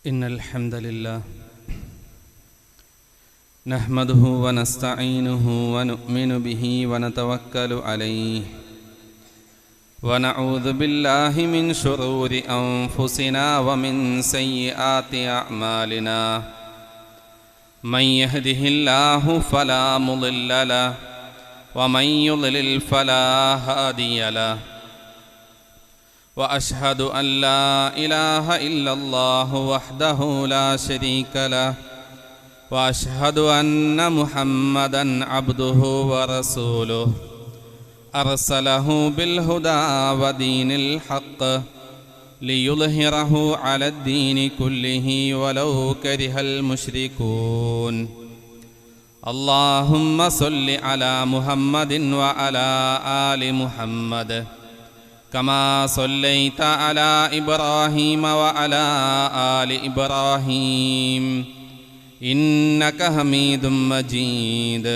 إن الحمد لله نحمده ونستعينه ونؤمن به ونتوكل عليه ونعوذ بالله من شرور أنفسنا ومن سيئات أعمالنا من يهده الله فلا مضل له ومن يضلل فلا هادي له وأشهد أن لا إله إلا الله وحده لا شريك له وأشهد أن محمدًا عبده ورسوله أرسله بالهدى ودين الحق ليظهره على الدين كله ولو كره المشركون اللهم صل على محمد وعلى آل محمد كما صليت على إبراهيم وعلى آل إبراهيم إنك حميد مجيد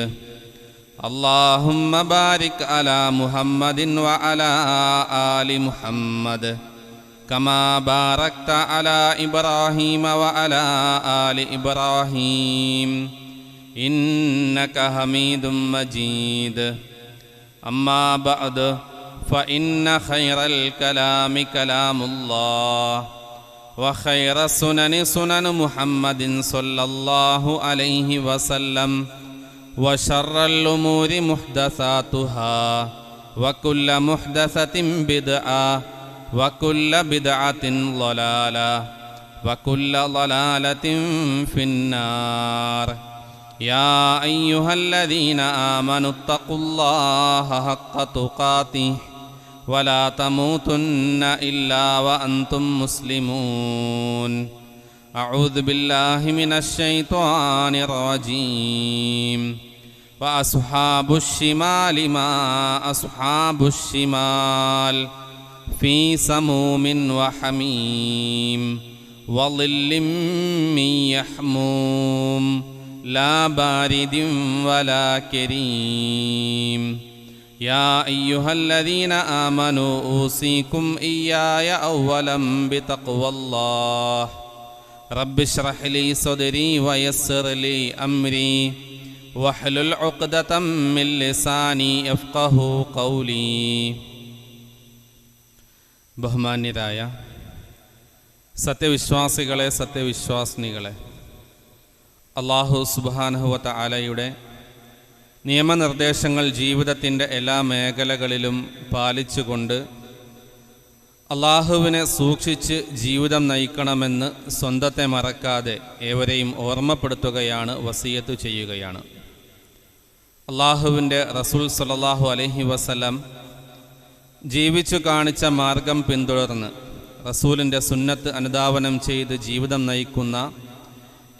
اللهم بارك على محمد وعلى آل محمد كما باركت على إبراهيم وعلى آل إبراهيم إنك حميد مجيد أما بعد فإن خير الكلام كلام الله وخير السنن سنن محمد صلى الله عليه وسلم وشر الأمور محدثاتها وكل محدثة بدعة وكل بدعة ضلالة وكل ضلالة في النار يا أيها الذين آمنوا اتقوا الله حق تقاته ولا تموتن إلا وأنتم مسلمون أعوذ بالله من الشيطان الرجيم وأصحاب الشمال ما أصحاب الشمال في سموم وحميم وظل من يحموم لا بارد ولا كريم يا أيها الذين آمنوا أوصيكم إياي أولا بتقوى الله رب اشرح لي صدري ويسر لي أمري واحلل عقدة من لساني يفقهوا قولي ബഹുമാന്യരായ സത്യവിശ്വാസികളെ സത്യവിശ്വാസിനികളെ അല്ലാഹു സുബ്ഹാനഹു വ തആലയുടെ നിയമനിർദ്ദേശങ്ങൾ ജീവിതത്തിൻ്റെ എല്ലാ മേഖലകളിലും പാലിച്ചുകൊണ്ട് അള്ളാഹുവിനെ സൂക്ഷിച്ച് ജീവിതം നയിക്കണമെന്ന് സ്വന്തത്തെ മറക്കാതെ ഏവരെയും ഓർമ്മപ്പെടുത്തുകയാണ്, വസിയത്ത് ചെയ്യുകയാണ്. അള്ളാഹുവിൻ്റെ റസൂൽ സ്വല്ലല്ലാഹു അലൈഹി വസല്ലം ജീവിച്ചു കാണിച്ച മാർഗം പിന്തുടർന്ന് റസൂലിൻ്റെ സുന്നത്ത് അനുധാവനം ചെയ്ത് ജീവിതം നയിക്കുന്ന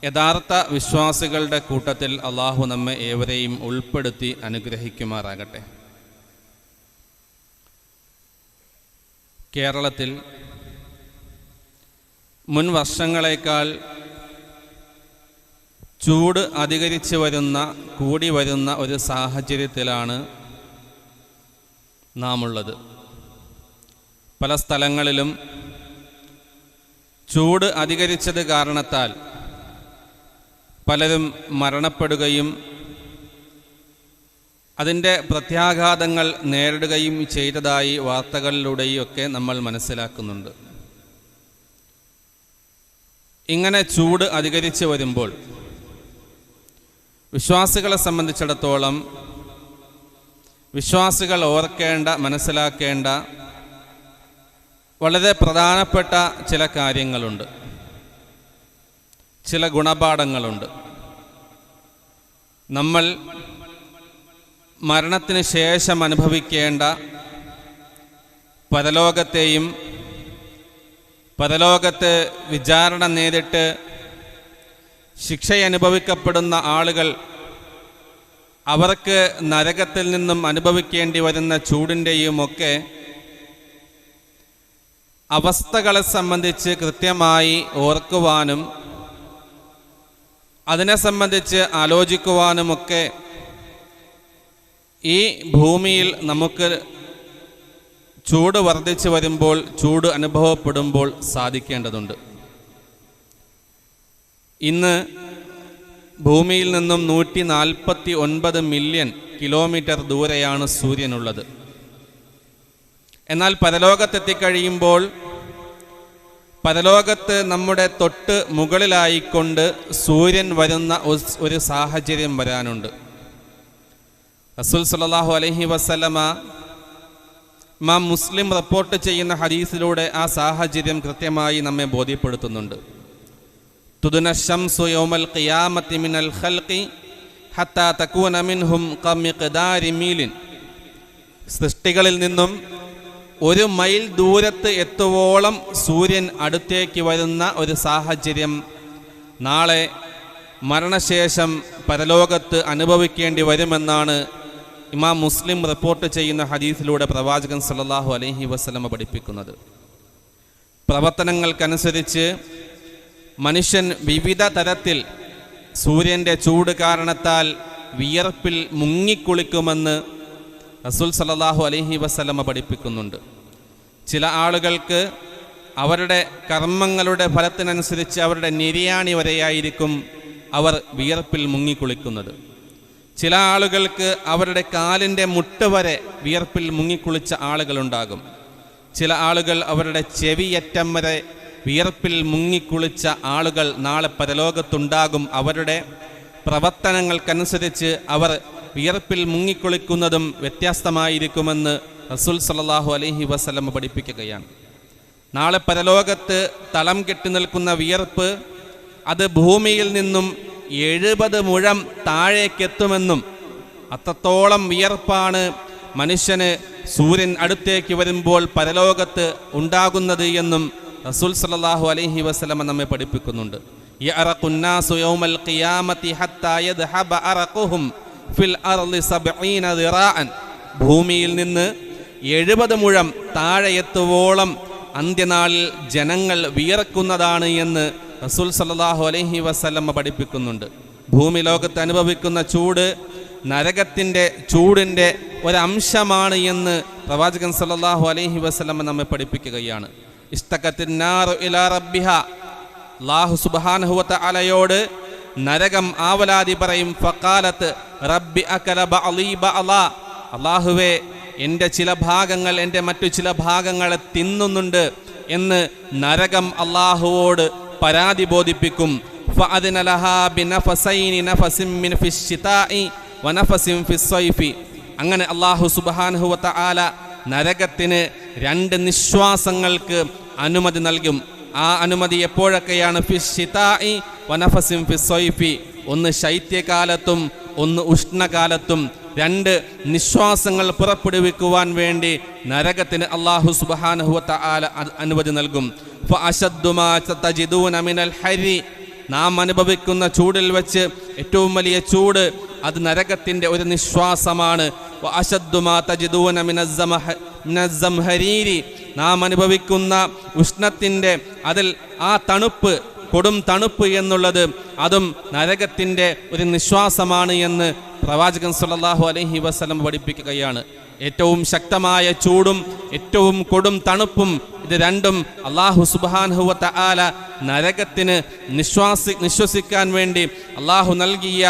യഥാർത്ഥ വിശ്വാസികളുടെ കൂട്ടത്തിൽ അള്ളാഹു നമ്മെ ഏവരെയും ഉൾപ്പെടുത്തി അനുഗ്രഹിക്കുമാറാകട്ടെ. കേരളത്തിൽ മുൻ വർഷങ്ങളേക്കാൾ ചൂട് അധികരിച്ചു കൂടി വരുന്ന ഒരു സാഹചര്യത്തിലാണ് നാം ഉള്ളത്. പല സ്ഥലങ്ങളിലും ചൂട് അധികരിച്ചത് കാരണത്താൽ പലരും മരണപ്പെടുകയും അതിൻ്റെ പ്രത്യാഘാതങ്ങൾ നേരിടുകയും ചെയ്തതായി വാർത്തകളിലൂടെയൊക്കെ നമ്മൾ മനസ്സിലാക്കുന്നുണ്ട്. ഇങ്ങനെ ചൂട് അധികരിച്ചു വരുമ്പോൾ വിശ്വാസികളെ സംബന്ധിച്ചിടത്തോളം വിശ്വാസികൾ ഓർക്കേണ്ട, മനസ്സിലാക്കേണ്ട വളരെ പ്രധാനപ്പെട്ട ചില കാര്യങ്ങളുണ്ട്, ചില ഗുണപാഠങ്ങളുണ്ട്. നമ്മൾ മരണത്തിന് ശേഷം അനുഭവിക്കേണ്ട പരലോകത്തെയും പരലോകത്ത് വിചാരണ നേരിട്ട് ശിക്ഷയനുഭവിക്കപ്പെടുന്ന ആളുകൾ അവർക്ക് നരകത്തിൽ നിന്നും അനുഭവിക്കേണ്ടി വരുന്ന ചൂടിൻ്റെയുമൊക്കെ അവസ്ഥകളെ സംബന്ധിച്ച് കൃത്യമായി ഓർക്കുവാനും അതിനെ സംബന്ധിച്ച് ആലോചിക്കുവാനുമൊക്കെ ഈ ഭൂമിയിൽ നമുക്ക് ചൂട് വർദ്ധിച്ചു വരുമ്പോൾ, ചൂട് അനുഭവപ്പെടുമ്പോൾ സാധിക്കേണ്ടതുണ്ട്. ഇന്ന് ഭൂമിയിൽ നിന്നും 149 മില്യൺ കിലോമീറ്റർ ദൂരെയാണ് സൂര്യനുള്ളത്. എന്നാൽ പരലോകത്തെത്തിക്കഴിയുമ്പോൾ പരലോകത്ത് നമ്മുടെ തൊട്ട് മുകളിലായിക്കൊണ്ട് സൂര്യൻ വരുന്ന ഒരു സാഹചര്യം വരാനുണ്ട്. റസൂൽ സല്ലല്ലാഹു അലൈഹി വസല്ലമ ഇമാം മുസ്ലിം റിപ്പോർട്ട് ചെയ്യുന്ന ഹദീസിലൂടെ ആ സാഹചര്യം കൃത്യമായി നമ്മെ ബോധ്യപ്പെടുത്തുന്നുണ്ട്. തുദ്ന ശംസു യൗമൽ ഖിയാമത്തി മിനൽ ഖൽഖി ഹത്താ തകൂന മിൻഹും കമിഖ്ദാരി മീലിൻ. സൃഷ്ടികളിൽ നിന്നും 1 മൈൽ ദൂരത്ത് എത്തുവോളം സൂര്യൻ അടുത്തേക്ക് വരുന്ന ഒരു സാഹചര്യം നാളെ മരണശേഷം പരലോകത്ത് അനുഭവിക്കേണ്ടി വരുമെന്നാണ് ഇമാം മുസ്ലിം റിപ്പോർട്ട് ചെയ്യുന്ന ഹദീസിലൂടെ പ്രവാചകൻ സല്ലല്ലാഹു അലൈഹി വസല്ലമ പഠിപ്പിക്കുന്നത്. പ്രവർത്തനങ്ങൾക്കനുസരിച്ച് മനുഷ്യൻ വിവിധ തരത്തിൽ സൂര്യൻ്റെ ചൂട് കാരണത്താൽ വിയർപ്പിൽ മുങ്ങിക്കുളിക്കുമെന്ന് റസൂൽ സല്ലല്ലാഹു അലൈഹി വസല്ലമ പഠിപ്പിക്കുന്നുണ്ട്. ചില ആളുകൾക്ക് അവരുടെ കർമ്മങ്ങളുടെ ഫലത്തിനനുസരിച്ച് അവരുടെ നിര്യാണി വരെയായിരിക്കും അവർ വിയർപ്പിൽ മുങ്ങിക്കുളിക്കുന്നത്. ചില ആളുകൾക്ക് അവരുടെ കാലിൻ്റെ മുട്ട് വരെ വിയർപ്പിൽ മുങ്ങിക്കുളിച്ച ആളുകളുണ്ടാകും. ചില ആളുകൾ അവരുടെ ചെവിയറ്റം വരെ വിയർപ്പിൽ മുങ്ങിക്കുളിച്ച ആളുകൾ നാളെ പരലോകത്തുണ്ടാകും. അവരുടെ പ്രവർത്തനങ്ങൾക്കനുസരിച്ച് അവർ വിയർപ്പിൽ മുങ്ങിക്കുളിക്കുന്നതും വ്യത്യസ്തമായിരിക്കുമെന്ന് റസൂൽ സല്ലല്ലാഹു അലൈഹി വസല്ലം പഠിപ്പിക്കുകയാണ്. നാളെ പരലോകത്ത് തളം കെട്ടി നിൽക്കുന്ന വിയർപ്പ് അത് ഭൂമിയിൽ നിന്നും 70 മുഴം താഴേക്കെത്തുമെന്നും അത്രത്തോളം വിയർപ്പാണ് മനുഷ്യന് സൂര്യൻ അടുത്തേക്ക് വരുമ്പോൾ പരലോകത്ത് ഉണ്ടാകുന്നത് എന്നും റസൂൽ സല്ലല്ലാഹു അലൈഹി വസല്ലം നമ്മെ പഠിപ്പിക്കുന്നുണ്ട്. യഅറഖുന്നാസു യൗമൽ ഖിയാമത്തി ഹത്താ യദ്ഹബ അറഖുഹും ഫിൽ അർളി 70 ദിറാഅൻ. ഭൂമിയിൽ നിന്ന് 70 മുഴം താഴെ എത്തുവോളം അന്ത്യനാളിൽ ജനങ്ങൾ വിയർക്കുന്നതാണ് എന്ന് റസൂൽ സല്ലല്ലാഹു അലൈഹി വസല്ലം പഠിപ്പിക്കുന്നുണ്ട്. ഭൂമി ലോകത്ത് അനുഭവിക്കുന്ന ചൂട് നരകത്തിൻ്റെ ചൂടിൻ്റെ ഒരംശമാണ് എന്ന് പ്രവാചകൻ സല്ലല്ലാഹു അലൈഹി വസല്ലം നമ്മെ പഠിപ്പിക്കുകയാണ്. ഇസ്തഖത്തിന്നാറു ഇലാ റബ്ബിഹ. അല്ലാഹു സുബ്ഹാനഹു വ തആലയോട് നരകം ആവലാതി പറയും. ഫഖാലത്ത് റബ്ബി അകല ബഅലി ബഅലാ. അല്ലാഹുവേ, എൻ്റെ ചില ഭാഗങ്ങൾ എൻ്റെ മറ്റു ചില ഭാഗങ്ങളെ തിന്നുന്നുണ്ട് എന്ന് നരകം അല്ലാഹുവോട് പരാതി ബോധിപ്പിക്കും. ഫഅദ്ന ലഹാ ബിനഫസൈനി നഫസിൻ മിൻ ഫിശ്ശിതാഇ വനഫസിൻ ഫിസ്സൈഫി. അങ്ങനെ അല്ലാഹു സുബ്ഹാനഹു വ തആല നരകത്തിന് 2 നിശ്വാസങ്ങൾക്ക് അനുമതി നൽകും. ആ അനുമതി എപ്പോഴൊക്കെയാണ്? ഫിശ്ശിതാഇ വനഫസിൻ ഫിസ്സൈഫി. ഒന്ന് ശൈത്യകാലത്തും ഒന്ന് ഉഷ്ണകാലത്തും 2 നിശ്വാസങ്ങൾ പുറപ്പെടുവിക്കുവാൻ വേണ്ടി നരകത്തിന് അല്ലാഹു സുബ്ഹാനഹു വ തആല അനുമതി നൽകും. ഫഅശദ്ദു മാ തജിദൂന മിനൽ ഹരി. നാം അനുഭവിക്കുന്ന ചൂടിൽ വെച്ച് ഏറ്റവും വലിയ ചൂട് അത് നരകത്തിൻ്റെ ഒരു നിശ്വാസമാണ്. വഅശദ്ദു മാ തജിദൂന മിനസ്സംഹരീരി. നാം അനുഭവിക്കുന്ന ഉഷ്ണത്തിൻ്റെ അതിൽ ആ തണുപ്പ്, കൊടും തണുപ്പ് എന്നുള്ളത് അതും നരകത്തിൻ്റെ ഒരു നിശ്വാസമാണ് എന്ന് പ്രവാചകൻ സല്ലല്ലാഹു അലൈഹി വസല്ലം പഠിപ്പിക്കുകയാണ്. ഏറ്റവും ശക്തമായ ചൂടും ഏറ്റവും കൊടും തണുപ്പും ഇത് രണ്ടും അല്ലാഹു സുബ്ഹാനഹു വ തആല നരകത്തിന് നിശ്വസിക്കാൻ വേണ്ടി അല്ലാഹു നൽകിയ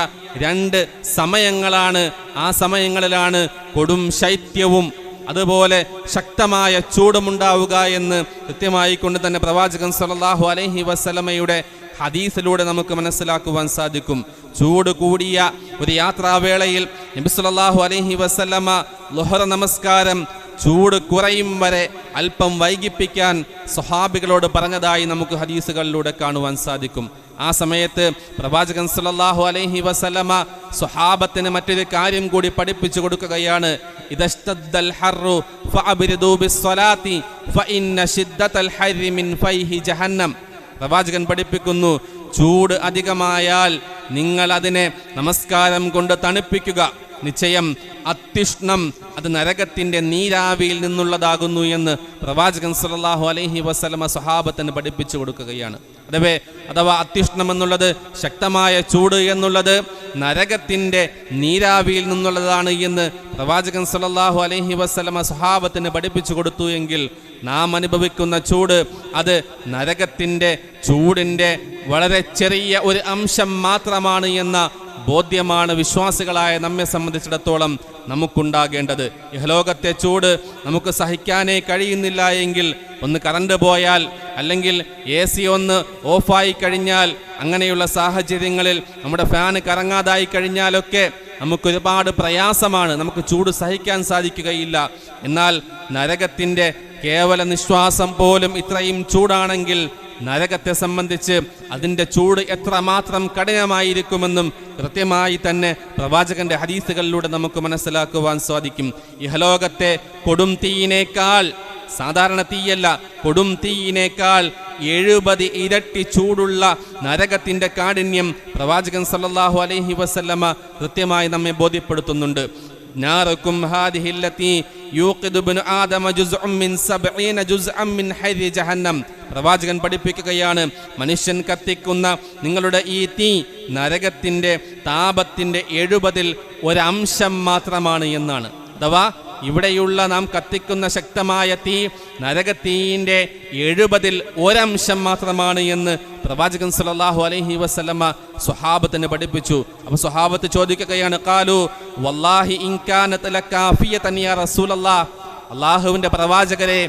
2 സമയങ്ങളാണ്. ആ സമയങ്ങളിലാണ് കൊടും ശൈത്യവും അതുപോലെ ശക്തമായ ചൂടുമുണ്ടാവുക എന്ന് കൃത്യമായി കൊണ്ട് തന്നെ പ്രവാചകൻ സല്ലല്ലാഹു അലൈഹി വസല്ലമയുടെ ഹദീസിലൂടെ നമുക്ക് മനസ്സിലാക്കുവാൻ സാധിക്കും. ചൂട് കൂടിയ ഒരു യാത്രാവേളയിൽ നബി സല്ലല്ലാഹു അലൈഹി വസല്ലമ ളുഹർ നമസ്കാരം ചൂട് കുറയും വരെ അല്പം വൈകിപ്പിക്കാൻ സ്വഹാബികളോട് പറഞ്ഞതായി നമുക്ക് ഹദീസുകളിലൂടെ കാണുവാൻ സാധിക്കും. ആ സമയത്ത് പ്രവാചകൻ സല്ലല്ലാഹു അലൈഹി വസല്ലമ സ്വഹാബത്തിന് മറ്റൊരു കാര്യം കൂടി പഠിപ്പിച്ചു കൊടുക്കുകയാണ്. ഇദസ്തദ്ദൽ ഹർറു ഫഅബ്രിദു ബിസ്സലാത്തി ഫഇന്ന ശിദ്ദതൽ ഹർരി മിൻ ഫൈഹി ജഹന്നം. പ്രവാചകൻ പഠിപ്പിക്കുന്നു, ചൂട് അധികമായാൽ നിങ്ങൾ അതിനെ നമസ്കാരം കൊണ്ട് തണുപ്പിക്കുക. നിശ്ചയം അത്യുഷ്ണം അത് നരകത്തിൻ്റെ നീരാവിയിൽ നിന്നുള്ളതാകുന്നു എന്ന് പ്രവാചകൻ സല്ലല്ലാഹു അലൈഹി വസല്ലമ സ്വഹാബത്തിന് പഠിപ്പിച്ചു കൊടുക്കുകയാണ്. അഥവാ അത്യുഷ്ണം എന്നുള്ളത്, ശക്തമായ ചൂട് എന്നുള്ളത് നരകത്തിൻ്റെ നീരാവിയിൽ നിന്നുള്ളതാണ് എന്ന് പ്രവാചകൻ സല്ലല്ലാഹു അലൈഹി വസല്ലമ സ്വഹാബത്തിന് പഠിപ്പിച്ചു കൊടുത്തു എങ്കിൽ നാം അനുഭവിക്കുന്ന ചൂട് അത് നരകത്തിൻ്റെ ചൂടിൻ്റെ വളരെ ചെറിയ ഒരു അംശം മാത്രമാണ് എന്ന ബോധ്യമാണ് വിശ്വാസികളായ നമ്മെ സംബന്ധിച്ചിടത്തോളം നമുക്കുണ്ടാകേണ്ടത്. ഇഹലോകത്തെ ചൂട് നമുക്ക് സഹിക്കാനേ കഴിയുന്നില്ല എങ്കിൽ, ഒന്ന് കറണ്ട് പോയാൽ അല്ലെങ്കിൽ AC ഒന്ന് ഓഫായി കഴിഞ്ഞാൽ, അങ്ങനെയുള്ള സാഹചര്യങ്ങളിൽ നമ്മുടെ ഫാന് കറങ്ങാതായി കഴിഞ്ഞാലൊക്കെ നമുക്കൊരുപാട് പ്രയാസമാണ്, നമുക്ക് ചൂട് സഹിക്കാൻ സാധിക്കുകയില്ല. എന്നാൽ നരകത്തിൻ്റെ കേവല നിശ്വാസം പോലും ഇത്രയും ചൂടാണെങ്കിൽ നരകത്തെ സംബന്ധിച്ച് അതിൻ്റെ ചൂട് എത്രമാത്രം കഠിനമായിരിക്കുമെന്നും കൃത്യമായി തന്നെ പ്രവാചകന്റെ ഹദീസുകളിലൂടെ നമുക്ക് മനസ്സിലാക്കുവാൻ സാധിക്കും. ഇഹലോകത്തെ കൊടും തീയിനേക്കാൾ, സാധാരണ തീയല്ല, കൊടും തീയിനേക്കാൾ 70 ഇരട്ടി ചൂടുള്ള നരകത്തിൻ്റെ കാഠിന്യം പ്രവാചകൻ സല്ലല്ലാഹു അലൈഹി വസല്ലമ കൃത്യമായി നമ്മെ ബോധ്യപ്പെടുത്തുന്നുണ്ട്. നാറകും ഹാദിഹി അല്ലതി യൂഖിദു ഇബ്നു ആദമ ജുസ്ഉം മിൻ 70 ജുസ്അൻ മിൻ ഹരി ജഹന്നം. പ്രവാചകൻ പഠിപ്പിക്കുകയാണ്, മനുഷ്യൻ കത്തിക്കുന്ന നിങ്ങളുടെ ഈ തീ നരകത്തിൻ്റെ താപത്തിൻ്റെ 70-ൽ ഒരംശം മാത്രമാണ് എന്നാണ്. അഥവാ ഇവിടെയുള്ള നാം കത്തിക്കുന്ന ശക്തമായ തീ നരകത്തീയിൻ്റെ 70-ൽ ഒരംശം മാത്രമാണ് എന്ന് പ്രവാചകൻ സല്ലല്ലാഹു അലൈഹി വസല്ലമ സ്വഹാബത്തിനെ പഠിപ്പിച്ചു. അപ്പോൾ സ്വഹാബത്ത് ചോദിക്കുകയാണ്, ഖാലു വല്ലാഹി ഇൻ കാനത് ലകാഫിയതൻ യാ റസൂലല്ലാഹ്, അള്ളാഹുവിൻ്റെ പ്രവാചകരെ,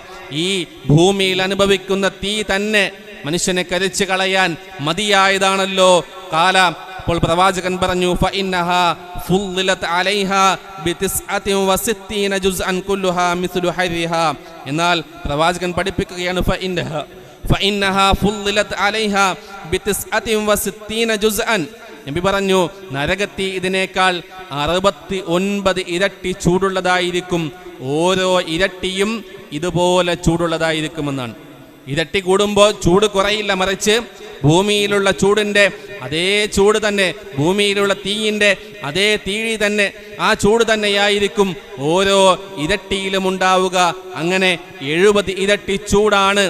ഈ ഭൂമിയിൽ അനുഭവിക്കുന്ന തീ തന്നെ മനുഷ്യനെ കരിച്ചു കളയാൻ മതിയായതാണല്ലോ. ഖാല, അപ്പോൾ പ്രവാചകൻ പറഞ്ഞു, ഫഇന്നഹാ ഫുള്ളിലത് അലൈഹാ ബി69 ജുസ്അൻ കുല്ലുഹാ മിസ്ലു ഹരിഹാ. എന്നാൽ പ്രവാചകൻ പഠിപ്പിക്കുകയാണ്, ഫഇന്നഹാ ഫുള്ളിലത് അലൈഹാ ബി69 ജുസ്അൻ. നബി പറഞ്ഞു, നരകത്തി ഇതിനേക്കാൾ 69 ഇരട്ടി ചൂടുള്ളതായിരിക്കും, ഓരോ ഇരട്ടിയും ഇതുപോലെ ചൂടുള്ളതായിരിക്കുമെന്നാണ്. ഇരട്ടി കൂടുമ്പോൾ ചൂട് കുറയില്ല, മറിച്ച് ഭൂമിയിലുള്ള ചൂടിൻ്റെ അതേ ചൂട് തന്നെ, ഭൂമിയിലുള്ള തീയിൻ്റെ അതേ തീ തന്നെ, ആ ചൂട് തന്നെയായിരിക്കും ഓരോ ഇരട്ടിയിലും ഉണ്ടാവുക. അങ്ങനെ 70 ഇരട്ടി ചൂടാണ്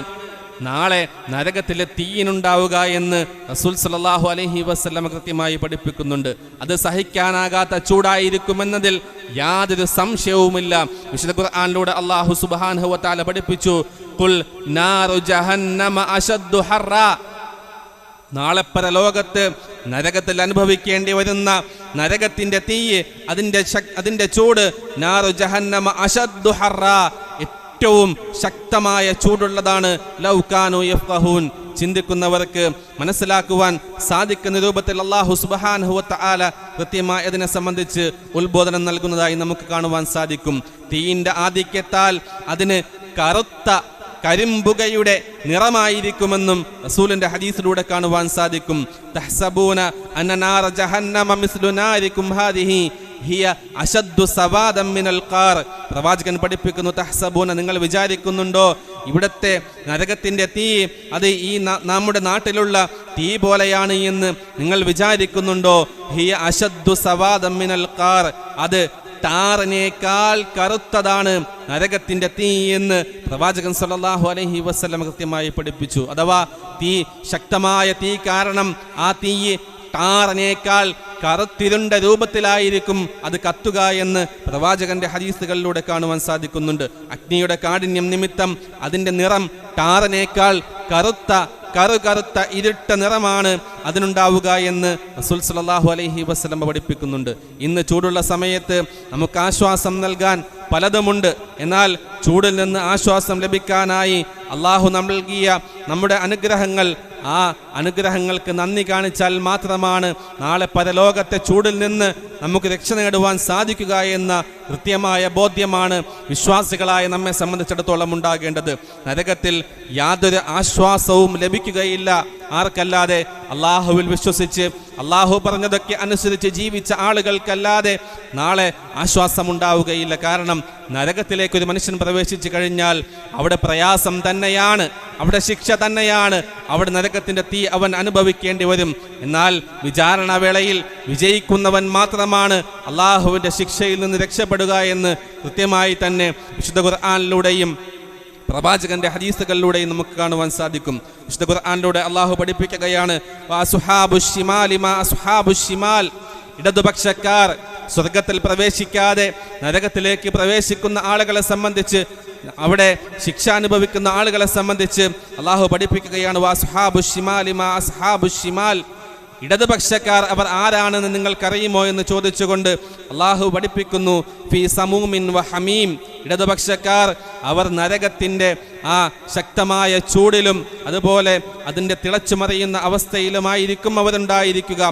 നാളെ നരകത്തിലെ തീയിനുണ്ടാവുക എന്ന് റസൂൽ സല്ലല്ലാഹു അലൈഹി വസല്ലം കൃത്യമായി പഠിപ്പിക്കുന്നുണ്ട്. അത് സഹിക്കാനാകാത്ത ചൂടായിരിക്കുമെന്നതിൽ യാതൊരു സംശയവുമില്ല. വിശുദ്ധ ഖുർആനിലൂടെ അല്ലാഹു സുബ്ഹാനഹു വ തആല പഠിപ്പിച്ചു, ഖുൽ നാറു ജഹന്നമ അശദ്ദു ഹർറാ. നാളെ പരലോകത്ത് നരകത്തിൽ അനുഭവിക്കേണ്ടി വരുന്ന നരകത്തിൻ്റെ തീ, അതിൻ്റെ ചൂട്, നാറു ജഹന്നമ അശദ്ദു ഹർറാ, ഏറ്റവും ശക്തമായ ചൂടുള്ളതാണ്. ലൗ കാനൂ യഫ്ഖഹൂൻ, ചിന്തിക്കുന്നവർക്ക് മനസ്സിലാക്കുവാൻ സാധിക്കുന്ന രൂപത്തിൽ അല്ലാഹു സുബ്ഹാനഹു വ തആല കൃത്യമായി അതിനെ സംബന്ധിച്ച് ഉത്ബോധനം നൽകുന്നതായി നമുക്ക് കാണുവാൻ സാധിക്കും. തീയിൻ്റെ ആധിക്യത്താൽ അതിന് കറുത്ത കരിമ്പുകയുടെ നിറമായിരിക്കുമെന്നും റസൂലിന്റെ ഹദീസിലൂടെ കാണുവാൻ സാധിക്കും. തഹ്സബൂന അന്ന നാറ ജഹന്നമ മിസ്ലു നാരികും ഹാദിഹി ഹിയ അശദ്ദു സവാദം മിനൽ ഖാർ. പ്രവാചകൻ പഠിപ്പിക്കുന്നു, തഹ്സബൂന, നിങ്ങൾ വിചാരിക്കുന്നുണ്ടോ ഇവിടത്തെ നരകത്തിൻ്റെ തീ അത് ഈ നമ്മുടെ നാട്ടിലുള്ള തീ പോലെയാണ് എന്ന് നിങ്ങൾ വിചാരിക്കുന്നുണ്ടോ? ഹിയ അശദ്ദു സവാദം മിനൽ ഖാർ, അത് ടാറിനേക്കാൾ കറുത്തതാണ് നരകത്തിൻ്റെ തീ എന്ന് പ്രവാചകൻ സല്ലല്ലാഹു അലൈഹി വസല്ലം കൃത്യമായി പഠിപ്പിച്ചു. അഥവാ തീ, ശക്തമായ തീ കാരണം ആ തീ ടാറിനേക്കാൾ കറുത്തിരുണ്ട രൂപത്തിലായിരിക്കും അത് കത്തുക എന്ന് പ്രവാചകന്റെ ഹദീസുകളിലൂടെ കാണുവാൻ സാധിക്കുന്നുണ്ട്. അഗ്നിയുടെ കാഠിന്യം നിമിത്തം അതിൻ്റെ നിറം ടാറിനേക്കാൾ കറുത്ത ഇരുട്ട നിറമാണ് അതിനുണ്ടാവുക എന്ന് റസൂൽ സല്ലല്ലാഹു അലൈഹി വസല്ലം പഠിപ്പിക്കുന്നുണ്ട്. ഇന്ന് ചൂടുള്ള സമയത്ത് നമുക്ക് ആശ്വാസം നൽകാൻ പലതുമുണ്ട്. എന്നാൽ ചൂടിൽ നിന്ന് ആശ്വാസം ലഭിക്കാനായി അള്ളാഹു നൽകിയ നമ്മുടെ അനുഗ്രഹങ്ങൾ, ആ അനുഗ്രഹങ്ങൾക്ക് നന്ദി കാണിച്ചാൽ മാത്രമാണ് നാളെ പരലോകത്തെ ചൂടിൽ നിന്ന് നമുക്ക് രക്ഷ നേടുവാൻ സാധിക്കുക എന്ന കൃത്യമായ ബോധ്യമാണ് വിശ്വാസികളായ നമ്മെ സംബന്ധിച്ചിടത്തോളം ഉണ്ടാകേണ്ടത്. നരകത്തിൽ യാതൊരു ആശ്വാസവും ലഭിക്കുകയില്ല ആർക്കല്ലാതെ? അള്ളാഹുവിൽ വിശ്വസിച്ച് അള്ളാഹു പറഞ്ഞതൊക്കെ അനുസരിച്ച് ജീവിച്ച ആളുകൾക്കല്ലാതെ നാളെ ആശ്വാസമുണ്ടാവുകയില്ല. കാരണം നരകത്തിലേക്ക് ഒരു മനുഷ്യൻ പ്രവേശിച്ചു കഴിഞ്ഞാൽ അവിടെ പ്രയാസം തന്നെയാണ്, അവിടെ ശിക്ഷ തന്നെയാണ്, അവിടെ നരകത്തിൻ്റെ തീ അവൻ അനുഭവിക്കേണ്ടി വരും. എന്നാൽ വിചാരണ വേളയിൽ വിജയിക്കുന്നവൻ മാത്രമാണ് അള്ളാഹുവിൻ്റെ ശിക്ഷയിൽ നിന്ന് രക്ഷപ്പെടുക എന്ന് കൃത്യമായി തന്നെ വിശുദ്ധ ഖുർആനിലൂടെയും പ്രവാചകന്റെ ഹദീസുകളിലൂടെയും നമുക്ക് കാണുവാൻ സാധിക്കും. വിശുദ്ധ ഖുർആനിലൂടെ അള്ളാഹു പഠിപ്പിക്കുകയാണ്, ഇടതുപക്ഷക്കാർ സ്വർഗത്തിൽ പ്രവേശിക്കാതെ നരകത്തിലേക്ക് പ്രവേശിക്കുന്ന ആളുകളെ സംബന്ധിച്ച്, അവിടെ ശിക്ഷ അനുഭവിക്കുന്ന ആളുകളെ സംബന്ധിച്ച് അള്ളാഹു പഠിപ്പിക്കുകയാണ്, വഅസ്ഹാബു ശിമാലി മാ അസ്ഹാബു ശിമാൽ, ഇടതുപക്ഷക്കാർ അവർ ആരാണെന്ന് നിങ്ങൾക്കറിയുമോ എന്ന് ചോദിച്ചുകൊണ്ട് അള്ളാഹു പഠിപ്പിക്കുന്നു, ഫീ സമൂമിൻ വ ഹമീം, ഇടതുപക്ഷക്കാർ അവർ നരകത്തിൻ്റെ ആ ശക്തമായ ചൂടിലും അതുപോലെ അതിൻ്റെ തിളച്ചുമറിയുന്ന അവസ്ഥയിലുമായിരിക്കും അവരുണ്ടായിരിക്കുക.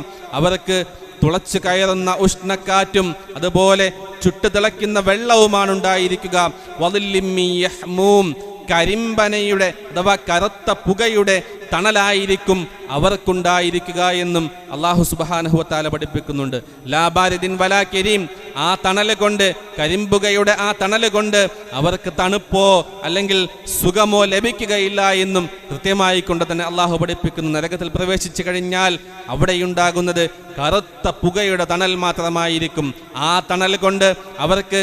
അവർക്ക് തുളച്ചു കയറുന്ന ഉഷ്ണക്കാറ്റും അതുപോലെ ചുട്ടുതിളയ്ക്കുന്ന വെള്ളവുമാണ് ഉണ്ടായിരിക്കുക. വളില്ലിൻ മിൻ യഹ്മൂം, കരിമ്പനയുടെ അഥവാ കറുത്ത പുകയുടെ തണലായിരിക്കും അവർക്കുണ്ടായിരിക്കുക എന്നും അല്ലാഹു സുബ്ഹാനഹു വ തആല പഠിപ്പിക്കുന്നുണ്ട്. ലാ ബാരിദിൻ വലാ കരീം, ആ തണൽ കൊണ്ട്, കരിമ്പുകയുടെ ആ തണൽ കൊണ്ട് അവർക്ക് തണുപ്പോ അല്ലെങ്കിൽ സുഖമോ ലഭിക്കുകയില്ല എന്നും കൃത്യമായി കൊണ്ട് തന്നെ അള്ളാഹു പഠിപ്പിക്കുന്നു. നരകത്തിൽ പ്രവേശിച്ചു കഴിഞ്ഞാൽ അവിടെയുണ്ടാകുന്നത് കറുത്ത പുകയുടെ തണൽ മാത്രമായിരിക്കും. ആ തണൽ കൊണ്ട് അവർക്ക്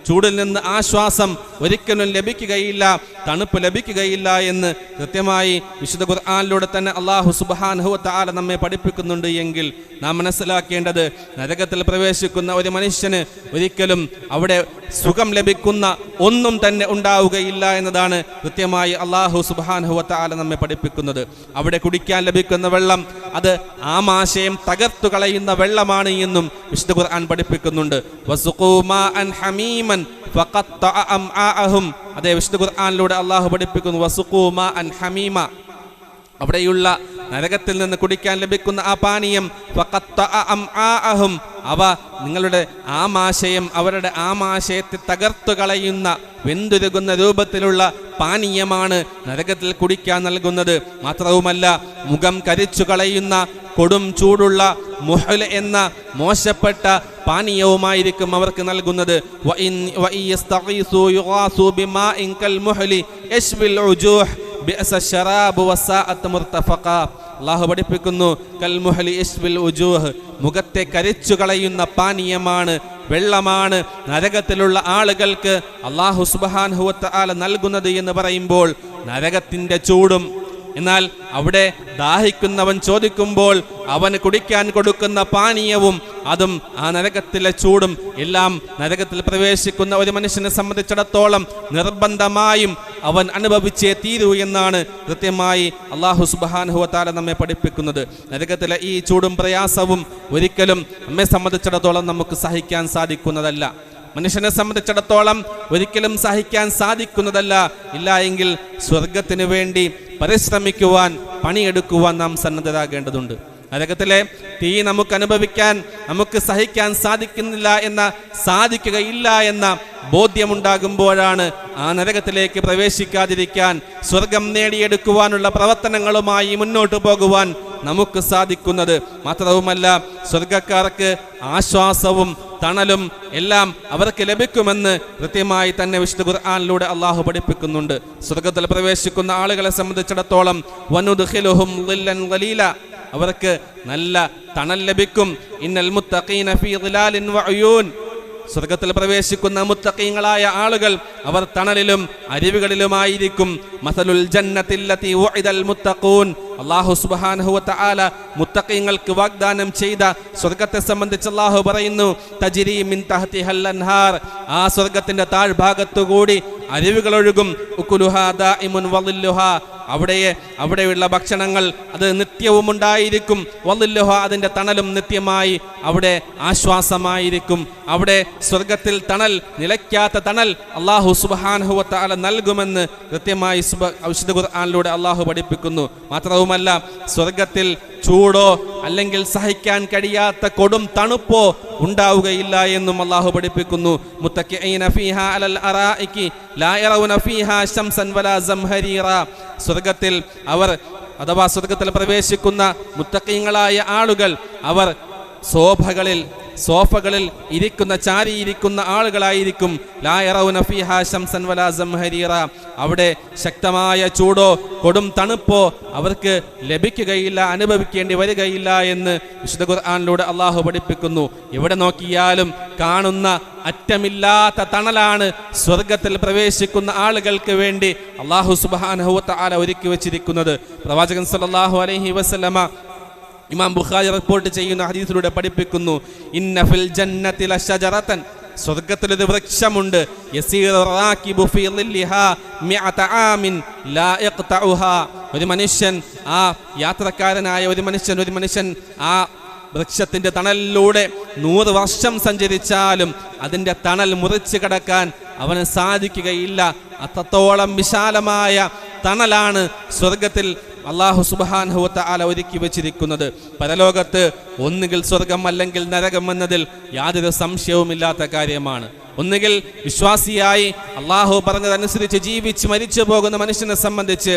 ചൂടിൽ നിന്ന് ആശ്വാസം ഒരിക്കലും ലഭിക്കുകയില്ല, തണുപ്പ് ലഭിക്കുകയില്ല എന്ന് കൃത്യമായി വിശുദ്ധ ഖുർആനിലൂടെ തന്നെ അല്ലാഹു സുബ്ഹാനഹു വ തആല നമ്മെ പഠിപ്പിക്കുന്നുണ്ട്. എങ്കിൽ നാം മനസ്സിലാക്കേണ്ടത്, നരകത്തിൽ പ്രവേശിക്കുന്ന ഒരു മനുഷ്യന് ഒരിക്കലും അവിടെ സുഖം ലഭിക്കുന്ന ഒന്നും തന്നെ ഉണ്ടാവുകയില്ല എന്നതാണ് കൃത്യമായി അല്ലാഹു സുബ്ഹാനഹു വ തആല നമ്മെ പഠിപ്പിക്കുന്നത്. അവിടെ കുടിക്കാൻ ലഭിക്കുന്ന വെള്ളം അത് ആമാശയം തകർത്തു കളയുന്ന വെള്ളമാണ് എന്നും വിശുദ്ധ ഖുർആൻ പഠിപ്പിക്കുന്നുണ്ട്. വസുഖൂ മാഅൻ ഹമീമൻ ഫഖത്തഅ അംആഅഹും, അതേ വിശുദ്ധ ഖുർആനിലൂടെ അല്ലാഹു പഠിപ്പിക്കുന്നു, വസുഖൂ മാഅൻ ഹമീമ, അവിടെയുള്ള നരകത്തിൽ നിന്ന് കുടിക്കാൻ ലഭിക്കുന്ന ആ പാനീയം ഫഖത്തഅ അംആഅഹും, അവ നിങ്ങളുടെ ആമാശയം, അവരുടെ ആമാശയത്തെ തകർത്തു കളയുന്ന വെന്തുരുകുന്ന രൂപത്തിലുള്ള പാനീയമാണ് നരകത്തിൽ കുടിക്കാൻ നൽകുന്നത്. മാത്രവുമല്ല, മുഖം കരിച്ചു കളയുന്ന കൊടും ചൂടുള്ള മുഹൽ എന്ന മോശപ്പെട്ട പാനീയവുമായിരിക്കും അവർക്ക് നൽകുന്നത്. അല്ലാഹു പഠിപ്പിക്കുന്നു, കൽമുഹലി ഇസ്ബിൽ ഉജൂഹ്, മുഖത്തെ കരിച്ചു കളയുന്ന പാനീയമാണ്, വെള്ളമാണ് നരകത്തിലുള്ള ആളുകൾക്ക് അല്ലാഹു സുബ്ഹാനഹു വ തആല നൽകുന്നത് എന്ന് പറയുമ്പോൾ നരകത്തിൻ്റെ ചൂടും, എന്നാൽ അവിടെ ദാഹിക്കുന്നവൻ ചോദിക്കുമ്പോൾ അവന് കുടിക്കാൻ കൊടുക്കുന്ന പാനീയവും അതും ആ നരകത്തിലെ ചൂടും എല്ലാം നരകത്തിൽ പ്രവേശിക്കുന്ന ഒരു മനുഷ്യനെ സംബന്ധിച്ചിടത്തോളം നിർബന്ധമായും അവൻ അനുഭവിച്ചേ തീരൂ എന്നാണ് കൃത്യമായി അല്ലാഹു സുബ്ഹാനഹു വ തആല നമ്മെ പഠിപ്പിക്കുന്നത്. നരകത്തിലെ ഈ ചൂടും പ്രയാസവും ഒരിക്കലും നമ്മെ സംബന്ധിച്ചിടത്തോളം നമുക്ക് സഹിക്കാൻ സാധിക്കുന്നതല്ല. മനുഷ്യനെ സംബന്ധിച്ചിടത്തോളം ഒരിക്കലും സഹിക്കാൻ സാധിക്കുന്നതല്ല. ഇല്ല എങ്കിൽ സ്വർഗത്തിന് വേണ്ടി പരിശ്രമിക്കുവാൻ, പണിയെടുക്കുവാൻ നാം സന്നദ്ധരാകേണ്ടതുണ്ട്. നരകത്തിലെ തീ നമുക്ക് അനുഭവിക്കാൻ, നമുക്ക് സഹിക്കാൻ സാധിക്കുകയില്ല എന്ന ബോധ്യമുണ്ടാകുമ്പോഴാണ് ആ നരകത്തിലേക്ക് പ്രവേശിക്കാതിരിക്കാൻ, സ്വർഗം നേടിയെടുക്കുവാനുള്ള പ്രവർത്തനങ്ങളുമായി മുന്നോട്ട് പോകുവാൻ നമുക്ക് സാധിക്കുന്നത്. മാത്രവുമല്ല, സ്വർഗക്കാർക്ക് ആശ്വാസവും തണലും എല്ലാം അവർക്ക് ലഭിക്കുമെന്ന് കൃത്യമായി തന്നെ വിശുദ്ധ ഖുർആനിലൂടെ അല്ലാഹു പഠിപ്പിക്കുന്നുണ്ട്. സ്വർഗത്തിൽ പ്രവേശിക്കുന്ന ആളുകളെ സംബന്ധിച്ചിടത്തോളം വനുദ്ഖിലുഹും ളില്ലൻ ഖലീല, അവർക്ക് നല്ല തണൽ ലഭിക്കും. ഇന്നൽ മുത്തഖീന ഫീ ളിലാലിൻ വഉയൂൻ, സ്വർഗത്തിൽ പ്രവേശിക്കുന്ന മുത്തഖീങ്ങളായ ആളുകൾ അവർ തണലിലും അരുവികളിലുമായിരിക്കും. മസലുൽ ജന്നത്തില്ലതി വഅദൽ മുത്തഖൂൻ, അല്ലാഹു സുബ്ഹാനഹു വ തആല മുത്തഖീങ്ങൾക്ക് വാഗ്ദാനം ചെയ്ത സ്വർഗത്തെ സംബന്ധിച്ച് അല്ലാഹു പറയുന്നു, തജ്രി മിൻ തഹ്തിഹൽ അൻഹാർ, ആ സ്വർഗത്തിന്റെ താഴ്ഭാഗത്തുകൂടി അരുവികൾ ഒഴുകും. ഉകുലുഹാ ദാഇമുൻ വളില്ലുഹാ, അവിടെയുള്ള ഭക്ഷണങ്ങൾ അത് നിത്യവും ഉണ്ടായിരിക്കും. വളില്ലുഹ, അതിൻ്റെ തണലും നിത്യമായി അവിടെ ആശ്വാസമായിരിക്കും. അവിടെ സ്വർഗത്തിൽ തണൽ, നിലയ്ക്കാത്ത തണൽ അല്ലാഹു സുബ്ഹാനഹു വ തആല നൽകുമെന്ന് കൃത്യമായി വിശുദ്ധ ഖുർആനിലൂടെ അല്ലാഹു പഠിപ്പിക്കുന്നു. മാത്രവുമല്ല, സ്വർഗത്തിൽ ചൂടോ അല്ലെങ്കിൽ സഹിക്കാൻ കഴിയാത്ത കൊടും തണുപ്പോ ഉണ്ടാവുകയില്ല എന്നും അല്ലാഹു പഠിപ്പിക്കുന്നു. മുത്തക്കിഈന ഫീഹാ അലൽ അറായികി ലാ യറൗന ഫീഹാ ശംസൻ വലാ സംഹരീറ, സ്വർഗത്തിൽ അവർ അഥവാ സ്വർഗത്തിൽ പ്രവേശിക്കുന്ന മുത്തഖീങ്ങളായ ആളുകൾ അവർ സോഫകളിൽ ചാരിയിരിക്കുന്ന ആളുകളായിരിക്കും. ലാ യറൗന ഫീഹാ ശംസൻ വലാ സംഹരീറ, അവിടെ ശക്തമായ ചൂടോ കൊടും തണുപ്പോ അവർക്ക് ലഭിക്കുകയില്ല, അനുഭവിക്കേണ്ടി വരികയില്ല എന്ന് വിശുദ്ധ ഖുർആനിലൂടെ അല്ലാഹു പഠിപ്പിക്കുന്നു. എവിടെ നോക്കിയാലും കാണുന്ന അറ്റമില്ലാത്ത തണലാണ് സ്വർഗത്തിൽ പ്രവേശിക്കുന്ന ആളുകൾക്ക് വേണ്ടി അല്ലാഹു സുബ്ഹാനഹു വ തആല ഒരുക്കി വെച്ചിരിക്കുന്നത്. പ്രവാചകൻ സല്ലല്ലാഹു അലൈഹി വസല്ലമ ഇമാം ബുഖാരി റിപ്പോർട്ട് ചെയ്യുന്ന ഹദീസിലൂടെ പഠിപ്പിക്കുന്നു, ഇന്ന ഫിൽ ജന്നതി ലശജറതൻ, സ്വർഗ്ഗത്തിലൊരു വൃക്ഷമുണ്ട്, യസീറു റാകിബു ഫീ ളില്ലിഹാ മിഅത ആമിൻ ലാ യഖ്തഉഹാ, ഒരു മനുഷ്യൻ, ആ യാത്രക്കാരനായ ഒരു മനുഷ്യൻ ആ വൃക്ഷത്തിന്റെ തണലിലൂടെ 100 വർഷം സഞ്ചരിച്ചാലും അതിന്റെ തണൽ മുറിച്ചു കടക്കാൻ അവന് സാധിക്കുകയില്ല. അത്രത്തോളം വിശാലമായ തണലാണ് സ്വർഗത്തിൽ അല്ലാഹു സുബ്ഹാനഹു വ തആല ഒരുക്കി വെച്ചിരിക്കുന്നത്. പരലോകത്ത് ഒന്നുകിൽ സ്വർഗം അല്ലെങ്കിൽ നരകം എന്നതിൽ യാതൊരു സംശയവുമില്ലാത്ത കാര്യമാണ്. ഒന്നുകിൽ വിശ്വാസിയായി അള്ളാഹു പറഞ്ഞതനുസരിച്ച് ജീവിച്ച് മരിച്ചു പോകുന്ന മനുഷ്യനെ സംബന്ധിച്ച്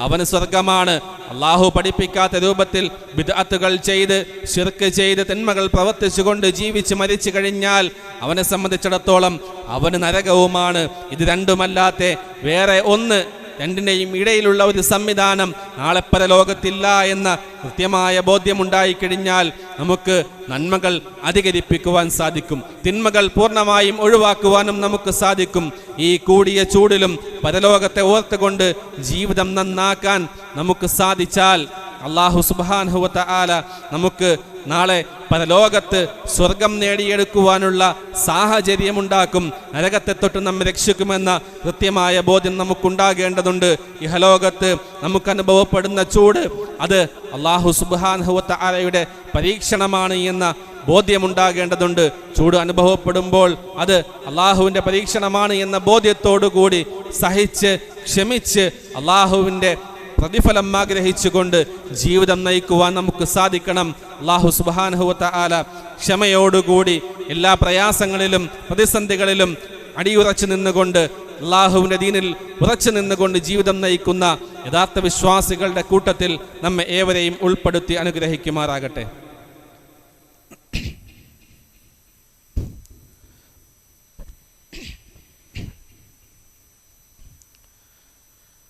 അവന് സ്വർഗമാണ്. അള്ളാഹു പഠിപ്പിക്കാത്ത രൂപത്തിൽ ബിദ്അത്തുകൾ ചെയ്ത് ശിർക്ക് ചെയ്ത് തിന്മകൾ പ്രവർത്തിച്ചുകൊണ്ട് ജീവിച്ച് മരിച്ചു കഴിഞ്ഞാൽ അവനെ സംബന്ധിച്ചിടത്തോളം അവന് നരകവുമാണ്. ഇത് രണ്ടുമല്ലാത്ത വേറെ ഒന്ന്, രണ്ടിൻ്റെയും ഇടയിലുള്ള ഒരു സംവിധാനം നാളെ പരലോകത്തില്ല എന്ന കൃത്യമായ ബോധ്യമുണ്ടായിക്കഴിഞ്ഞാൽ നമുക്ക് നന്മകൾ അധികരിപ്പിക്കുവാൻ സാധിക്കും, തിന്മകൾ പൂർണ്ണമായും ഒഴിവാക്കുവാനും നമുക്ക് സാധിക്കും. ഈ കൂടിയ ചൂടിലും പരലോകത്തെ ഓർത്തുകൊണ്ട് ജീവിതം നന്നാക്കാൻ നമുക്ക് സാധിച്ചാൽ അല്ലാഹു സുബ്ഹാനഹു വ തആല നമുക്ക് നാളെ പരലോകത്ത് സ്വർഗം നേടിയെടുക്കുവാനുള്ള സാഹചര്യമുണ്ടാക്കും. നരകത്തെ തൊട്ട് നമ്മെ രക്ഷിക്കുമെന്ന കൃത്യമായ ബോധ്യം നമുക്കുണ്ടാകേണ്ടതുണ്ട്. ഇഹലോകത്ത് നമുക്ക് അനുഭവപ്പെടുന്ന ചൂട് അത് അല്ലാഹു സുബ്ഹാനഹു വ തആലയുടെ പരീക്ഷണമാണ് എന്ന ബോധ്യമുണ്ടാകേണ്ടതുണ്ട്. ചൂട് അനുഭവപ്പെടുമ്പോൾ അത് അള്ളാഹുവിൻ്റെ പരീക്ഷണമാണ് എന്ന ബോധ്യത്തോടു കൂടി സഹിച്ച് ക്ഷമിച്ച് അള്ളാഹുവിൻ്റെ പ്രതിഫലം ആഗ്രഹിച്ചുകൊണ്ട് ജീവിതം നയിക്കുവാൻ നമുക്ക് സാധിക്കണം. അല്ലാഹു സുബ്ഹാനഹു വ തആല ക്ഷമയോടുകൂടി എല്ലാ പ്രയാസങ്ങളിലും പ്രതിസന്ധികളിലും അടിയുറച്ചു നിന്നുകൊണ്ട് അല്ലാഹുവിൻ്റെ ദീനിൽ ഉറച്ചു നിന്നുകൊണ്ട് ജീവിതം നയിക്കുന്ന യഥാർത്ഥ വിശ്വാസികളുടെ കൂട്ടത്തിൽ നമ്മെ ഏവരെയും ഉൾപ്പെടുത്തി അനുഗ്രഹിക്കുമാറാകട്ടെ.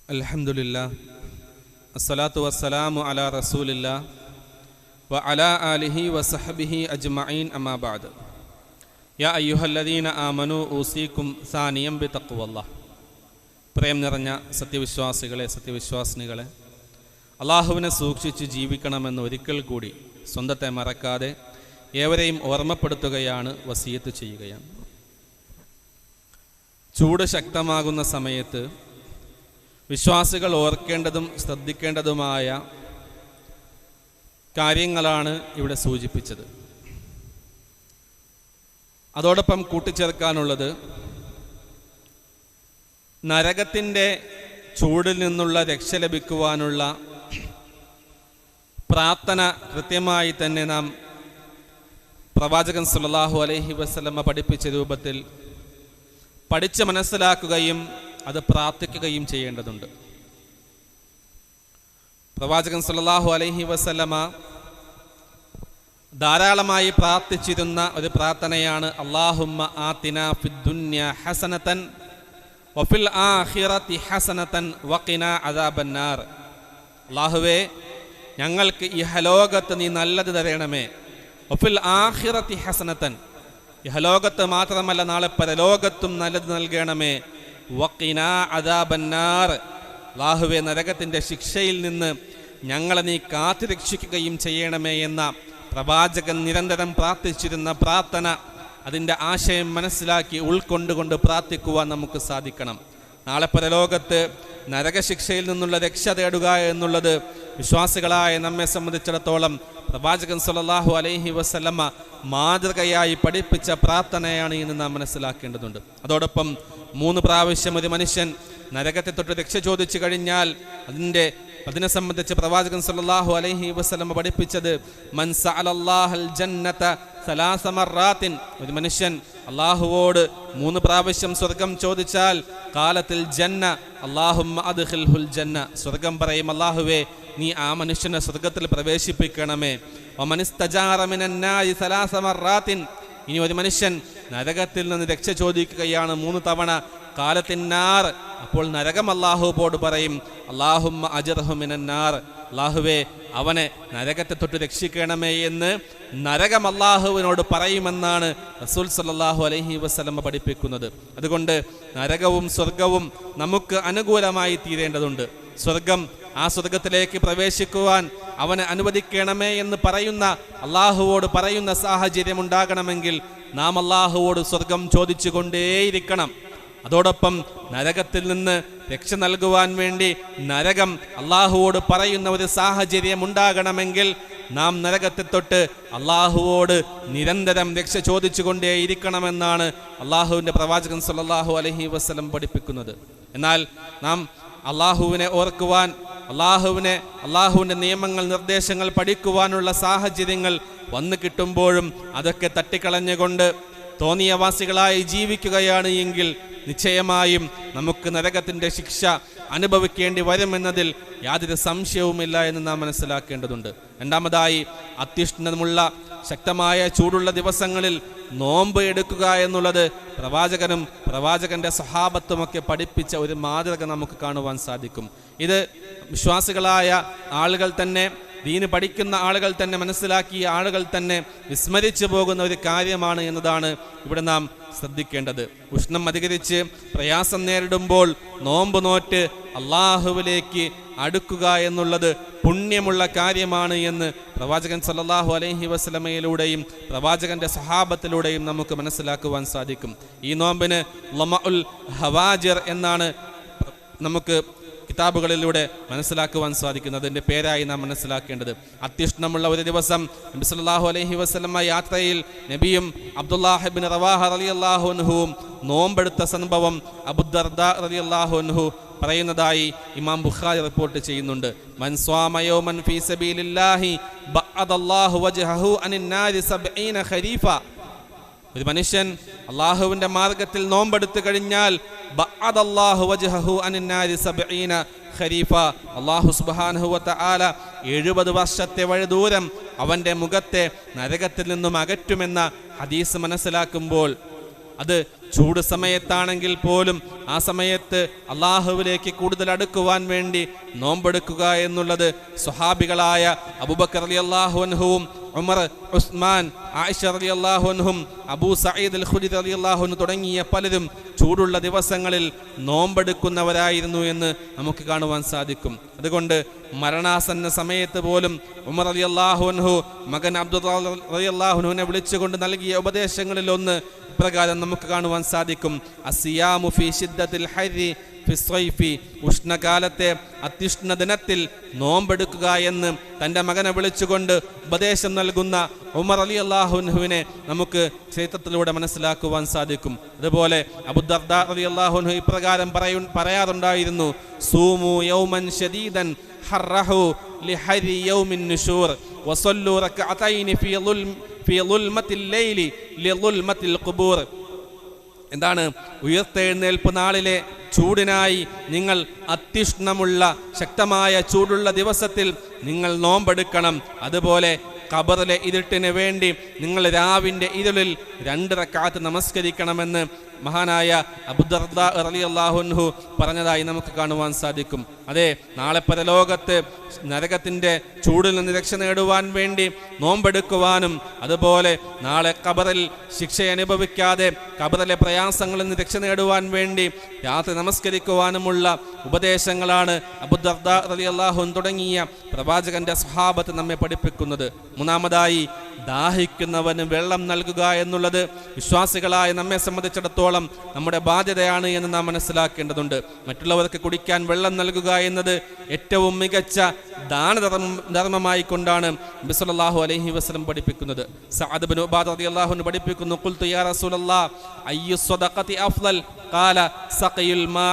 അൽഹംദുലില്ലാഹ് അസ്സലാത്തു വസ്സലാമു അലാ റസൂലില്ലാഹ് വ അലാ ആലിഹി വസഹ്ബിഹി അജ്മഈൻ അമ്മാ ബഅദ്. യാ അയ്യുഹല്ലദീന ആമനൂ ഊസീകും സാനിയം ബിതഖ്വല്ലാഹ്. പ്രേം നിറഞ്ഞ സത്യവിശ്വാസികളെ, സത്യവിശ്വാസിനികളെ, അള്ളാഹുവിനെ സൂക്ഷിച്ച് ജീവിക്കണമെന്ന് ഒരിക്കൽ കൂടി സ്വന്തത്തെ മറക്കാതെ ഏവരെയും ഓർമ്മപ്പെടുത്തുകയാണ്, വസിയത്ത് ചെയ്യുകയാണ്. ചൂട് ശക്തമാകുന്ന സമയത്ത് വിശ്വാസികൾ ഓർക്കേണ്ടതും ശ്രദ്ധിക്കേണ്ടതുമായ കാര്യങ്ങളാണ് ഇവിടെ സൂചിപ്പിച്ചത്. അതോടൊപ്പം കൂട്ടിച്ചേർക്കാനുള്ളത്, നരകത്തിൻ്റെ ചൂടിൽ നിന്നുള്ള രക്ഷ ലഭിക്കുവാനുള്ള പ്രാർത്ഥന കൃത്യമായി തന്നെ നാം പ്രവാചകൻ സല്ലല്ലാഹു അലൈഹി വസല്ലമ പഠിപ്പിച്ച രൂപത്തിൽ പഠിച്ച് മനസ്സിലാക്കുകയും അത് പ്രാർത്ഥിക്കുകയും ചെയ്യേണ്ടതുണ്ട്. പ്രവാചകൻ സല്ലല്ലാഹു അലൈഹി വസല്ലമ ധാരാളമായി പ്രാർത്ഥിച്ചിരുന്ന ഒരു പ്രാർത്ഥനയാണ് അല്ലാഹുമ്മ ആതിനാ ഫിദ്ദുന്യാ ഹസനതൻ വഫിൽ ആഖിറതി ഹസനതൻ വഖിനാ അദാബന്നാർ. അല്ലാഹുവേ, ഞങ്ങൾക്ക് ഇഹലോകത്ത് നീ നല്ലത് തരണമേ. വഫിൽ ആഖിറതി ഹസനതൻ, ഇഹലോകത്ത് മാത്രമല്ല നാളെ പരലോകത്തും നല്ലത് നൽകണമേ. വഖിനാ അദാബന്നാർ, അല്ലാഹുവേ, നരകത്തിൻ്റെ ശിക്ഷയിൽ നിന്ന് ഞങ്ങളെ നീ കാത്തുരക്ഷിക്കുകയും ചെയ്യണമേ എന്ന പ്രവാചകൻ നിരന്തരം പ്രാർത്ഥിച്ചിരുന്ന പ്രാർത്ഥന, അതിൻ്റെ ആശയം മനസ്സിലാക്കി ഉൾക്കൊണ്ടുകൊണ്ട് പ്രാർത്ഥിക്കുവാൻ നമുക്ക് സാധിക്കണം. നാളെ പരലോകത്ത് നരകശിക്ഷയിൽ നിന്നുള്ള രക്ഷ തേടുക എന്നുള്ളത് വിശ്വാസികളായ നമ്മെ സംബന്ധിച്ചിടത്തോളം പ്രവാചകൻ സല്ലല്ലാഹു അലൈഹി വസല്ലമ മാതൃകയായി പഠിപ്പിച്ച പ്രാർത്ഥനയാണ് എന്ന് നാം മനസ്സിലാക്കേണ്ടതുണ്ട്. അതോടൊപ്പം 3 പ്രാവശ്യം ഒരു മനുഷ്യൻ നരകത്തെ തൊട്ട് രക്ഷ ചോദിച്ചു കഴിഞ്ഞാൽ അതിനെ സംബന്ധിച്ച് പ്രവാചകൻ സല്ലല്ലാഹു അലൈഹി വസല്ലമ പഠിപ്പിച്ചത്, മൻ സഅലല്ലാഹൽ ജന്നത സലാസ മർറാത്തിൻ, ഒരു മനുഷ്യൻ അല്ലാഹുവോട് 3 പ്രാവശ്യം സ്വർഗം ചോദിച്ചാൽ ഖാലത്തിൽ ജന്ന അല്ലാഹുമ്മ അദ്ഖിൽഹുൽ ജന്ന, സ്വർഗം പറയും അല്ലാഹുവേ നീ ആ മനുഷ്യനെ സ്വർഗത്തിൽ പ്രവേശിപ്പിക്കണമേ. വമനിസ്തജാറ മിനന്നാരി സലാസ മർറാത്തിൻ, ഇനി ഒരു മനുഷ്യൻ നരകത്തിൽ നിന്ന് രക്ഷ ചോദിക്കുകയാണ് 3 തവണ, കാലത്തിന്നാർ, അപ്പോൾ നരകം അല്ലാഹുവോട് പറയും അല്ലാഹുമ്മ അജ്ർഹു മിനന്നാർ, അല്ലാഹുവേ അവനെ നരകത്തെ തൊട്ട് രക്ഷിക്കണമേ എന്ന് നരകം അല്ലാഹുവിനോട് പറയുമെന്നാണ് റസൂൽ സല്ലല്ലാഹു അലൈഹി വസല്ലമ പഠിപ്പിക്കുന്നത്. അതുകൊണ്ട് നരകവും സ്വർഗവും നമുക്ക് അനുകൂലമായി തീരേണ്ടതുണ്ട്. സ്വർഗം, ആ സ്വർഗത്തിലേക്ക് പ്രവേശിക്കുവാൻ അവനെ അനുവദിക്കണമേ എന്ന് പറയുന്ന അള്ളാഹുവോട് പറയുന്ന സാഹചര്യം ഉണ്ടാകണമെങ്കിൽ നാം അള്ളാഹുവോട് സ്വർഗം ചോദിച്ചു കൊണ്ടേയിരിക്കണം. അതോടൊപ്പം നരകത്തിൽ നിന്ന് രക്ഷ നൽകുവാൻ വേണ്ടി നരകം അള്ളാഹുവോട് പറയുന്ന ഒരു സാഹചര്യം ഉണ്ടാകണമെങ്കിൽ നാം നരകത്തെ തൊട്ട് അള്ളാഹുവോട് നിരന്തരം രക്ഷ ചോദിച്ചു കൊണ്ടേയിരിക്കണമെന്നാണ് അള്ളാഹുവിൻ്റെ പ്രവാചകൻ സല്ലല്ലാഹു അലൈഹി വസല്ലം പഠിപ്പിക്കുന്നത്. എന്നാൽ നാം അള്ളാഹുവിനെ ഓർക്കുവാൻ, അള്ളാഹുവിൻ്റെ നിയമങ്ങൾ, നിർദ്ദേശങ്ങൾ പഠിക്കുവാനുള്ള സാഹചര്യങ്ങൾ വന്നു കിട്ടുമ്പോഴും അതൊക്കെ തട്ടിക്കളഞ്ഞുകൊണ്ട് തോന്നിയവാസികളായി ജീവിക്കുകയാണ് എങ്കിൽ നിശ്ചയമായും നമുക്ക് നരകത്തിൻ്റെ ശിക്ഷ അനുഭവിക്കേണ്ടി വരുമെന്നതിൽ യാതൊരു സംശയവുമില്ല എന്ന് നാം മനസ്സിലാക്കേണ്ടതുണ്ട്. രണ്ടാമതായി, അത്യുഷ്ണമുള്ള ശക്തമായ ചൂടുള്ള ദിവസങ്ങളിൽ നോമ്പ് എടുക്കുക എന്നുള്ളത് പ്രവാചകനും പ്രവാചകന്റെ സഹാബത്തുമൊക്കെ പഠിപ്പിച്ച ഒരു മാതൃക നമുക്ക് കാണുവാൻ സാധിക്കും. ഇത് വിശ്വാസികളായ ആളുകൾ തന്നെ, ദീന് പഠിക്കുന്ന ആളുകൾ തന്നെ, മനസ്സിലാക്കിയ ആളുകൾ തന്നെ വിസ്മരിച്ചു പോകുന്ന ഒരു കാര്യമാണ് എന്നതാണ് ഇവിടെ നാം ശ്രദ്ധിക്കേണ്ടത്. ഉഷ്ണം അധികരിച്ച് പ്രയാസം നേരിടുമ്പോൾ നോമ്പ് നോറ്റ് അള്ളാഹുവിലേക്ക് അടുക്കുക എന്നുള്ളത് പുണ്യമുള്ള കാര്യമാണ് എന്ന് പ്രവാചകൻ സല്ലല്ലാഹു അലൈഹി വസല്ലമയിലൂടെയും പ്രവാചകന്റെ സഹാബത്തിലൂടെയും നമുക്ക് മനസ്സിലാക്കുവാൻ സാധിക്കും. ഈ നോമ്പിന് ലമഉൽ ഹവാജിർ എന്നാണ് നമുക്ക് കിതാബുകളിലൂടെ മനസ്സിലാക്കുവാൻ സാധിക്കുന്നത്. അതിൻ്റെ പേരായി നാം മനസ്സിലാക്കേണ്ടത്. അത്യുഷ്ണമുള്ള ഒരു ദിവസം നബി സല്ലല്ലാഹു അലൈഹി വസല്ലമ യാത്രയിൽ നബിയും അബ്ദുല്ലാഹ് ഇബ്നു റവാഹ റളിയല്ലാഹു അൻഹുവും നോമ്പെടുത്ത സംഭവം അബൂ ദർദാ റളിയല്ലാഹു അൻഹു പറയുന്നതായി ഇമാം ബുഖാരി റിപ്പോർട്ട് ചെയ്യുന്നുണ്ട്. മൻ സ്വാമ യൗമൻ ഫീ സബീലില്ലാഹി ബഅദല്ലാഹു വജ്ഹഹു അനിൻ നാരി 70 ഖരീഫ. ഒരു മനുഷ്യൻ അള്ളാഹുവിൻ്റെ മാർഗത്തിൽ നോമ്പെടുത്തു കഴിഞ്ഞാൽ ബഅദല്ലാഹു വജ്ഹഹു അനിൻ നാരി 70 ഖരീഫ, അല്ലാഹു സുബ്ഹാനഹു വ തആല 70 വർഷത്തെ വഴിദൂരം അവൻ്റെ മുഖത്തെ നരകത്തിൽ നിന്നും അകറ്റുമെന്ന ഹദീസ് മനസ്സിലാക്കുമ്പോൾ, അത് ചൂട് സമയത്താണെങ്കിൽ പോലും ആ സമയത്ത് അള്ളാഹുവിലേക്ക് കൂടുതൽ അടുക്കുവാൻ വേണ്ടി നോമ്പെടുക്കുക എന്നുള്ളത് സ്വഹാബികളായ അബൂബക്കർ റളിയല്ലാഹു അൻഹുവും ഉമർ, ഉസ്മാൻ, ആയിഷ റളിയല്ലാഹു അൻഹും, അബൂ സഈദ് അൽ ഖുദരി റളിയല്ലാഹു അൻഹു തുടങ്ങിയ പലരും ചൂടുള്ള ദിവസങ്ങളിൽ നോമ്പെടുക്കുന്നവരായിരുന്നു എന്ന് നമുക്ക് കാണുവാൻ സാധിക്കും. അതുകൊണ്ട് മരണാസന്ന സമയത്ത് പോലും ഉമർ റളിയല്ലാഹു അൻഹു മകൻ അബ്ദുല്ലാഹ് റളിയല്ലാഹു അൻഹുവിനെ വിളിച്ചുകൊണ്ട് നൽകിയ ഉപദേശങ്ങളിൽ ഒന്ന് പ്രകാരം നമുക്ക് കാണുവാൻ സാധിക്കും. അസിയാമു ഫീ ശിദ്ദത്തിൽ ഹരി ഫി സ്വൈഫി, ഉഷ്ണകാലത്തെ അത്യുഷ്ണ ദിനത്തിൽ നോമ്പെടുക്കുക എന്ന് തൻ്റെ മകനെ വിളിച്ചുകൊണ്ട് ഉപദേശം നൽകുന്ന ഉമർ റളിയല്ലാഹു അൻഹുവിനെ നമുക്ക് ചരിത്രത്തിലൂടെ മനസ്സിലാക്കുവാൻ സാധിക്കും. അതുപോലെ അബൂ ദർദാ റളിയല്ലാഹു അൻഹു ഇപ്രകാരം പറയാറുണ്ടായിരുന്നു: സൂമു യൗമൻ ശദീദൻ ഹറഹു ലിഹരി യൗമിൻ നുശൂർ വസല്ലു റക്അതൈനി ഫീ ളുൽമത്തിൽ ലൈലി ലിളുൽമത്തിൽ ഖുബൂർ. എന്താണ്? ഉയർത്തെഴുന്നേൽപ്പ് നാളിലെ ചൂടിനായി നിങ്ങൾ അത്യുഷ്ണമുള്ള ശക്തമായ ചൂടുള്ള ദിവസത്തിൽ നിങ്ങൾ നോമ്പെടുക്കണം. അതുപോലെ ഖബറിലെ ഇരുട്ടിന് വേണ്ടി നിങ്ങൾ രാവിൻ്റെ ഇരുളിൽ 2 റക്അത്ത് നമസ്കരിക്കണമെന്ന് മഹാനായ അബൂ ദർദാ റളിയല്ലാഹു അൻഹു പറഞ്ഞതായി നമുക്ക് കാണുവാൻ സാധിക്കും. അതെ, നാളെ പരലോകത്ത് നരകത്തിൻ്റെ ചൂടിൽ നിന്ന് രക്ഷ നേടുവാൻ വേണ്ടി നോമ്പെടുക്കുവാനും, അതുപോലെ നാളെ ഖബറിൽ ശിക്ഷ അനുഭവിക്കാതെ ഖബറിലെ പ്രയാസങ്ങളിൽ നിന്ന് രക്ഷ നേടുവാൻ വേണ്ടി രാത്രി നമസ്കരിക്കുവാനുമുള്ള ഉപദേശങ്ങളാണ് അബൂ ദർദാ റളിയല്ലാഹു അൻഹു തുടങ്ങിയ പ്രവാചകന്റെ സ്വഹാബത്ത് നമ്മെ പഠിപ്പിക്കുന്നത്. മൂന്നാമതായി, ദാഹിക്കുന്നവന് വെള്ളം നൽകുക എന്നുള്ളത് വിശ്വാസികളായ നമ്മെ സംബന്ധിച്ചിടത്തോളം നമ്മുടെ ബാധ്യതയാണ് എന്ന് നാം മനസ്സിലാക്കേണ്ടതുണ്ട്. മറ്റുള്ളവർക്ക് കുടിക്കാൻ വെള്ളം നൽകുക എന്നത് ഏറ്റവും മികച്ച ദാനധർമ്മമായി കൊണ്ടാണ് നബി സല്ലല്ലാഹു അലൈഹി വസല്ലം പഠിപ്പിക്കുന്നത്. സഅദ് ഇബ്നു ഉബാദ റളിയല്ലാഹു അൻഹു പഠിപ്പിക്കുന്നു: ഖുൽതു യാ റസൂലല്ലാഹ് അയ്യു സ്വദഖതി അഫ്ളൽ ഖാല സഖിയുൽ മാ.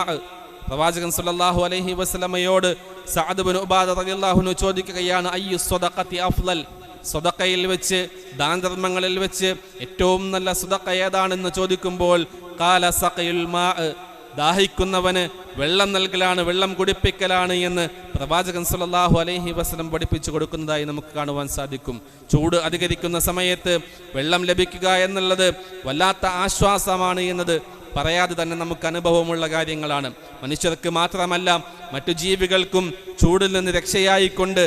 പ്രവാചകൻ സല്ലല്ലാഹു അലൈഹി വസല്ലമയോട് സഅദ് ഇബ്നു ഉബാദ റളിയല്ലാഹു അൻഹു ചോദിക്കുകയാണ്: അയ്യു സ്വദഖതി അഫ്ളൽ, സ്വദഖയിൽ വെച്ച്, ദാനധർമ്മങ്ങളിൽ വെച്ച് ഏറ്റവും നല്ല സ്വദഖ ഏതാണെന്ന് ചോദിക്കുമ്പോൾ ഖാല സഖിയുൽ മാ, ദാഹിക്കുന്നവന് വെള്ളം നൽകലാണ്, വെള്ളം കുടിപ്പിക്കലാണ് എന്ന് പ്രവാചകൻ സല്ലല്ലാഹു അലൈഹി വസല്ലം പഠിപ്പിച്ചു കൊടുക്കുന്നതായി നമുക്ക് കാണുവാൻ സാധിക്കും. ചൂട് അധികരിക്കുന്ന സമയത്ത് വെള്ളം ലഭിക്കുക എന്നുള്ളത് വല്ലാത്ത ആശ്വാസമാണ് എന്നത് പറയാതെ തന്നെ നമുക്ക് അനുഭവമുള്ള കാര്യങ്ങളാണ്. മനുഷ്യർക്ക് മാത്രമല്ല മറ്റു ജീവികൾക്കും ചൂടിൽ നിന്ന് രക്ഷയായിക്കൊണ്ട്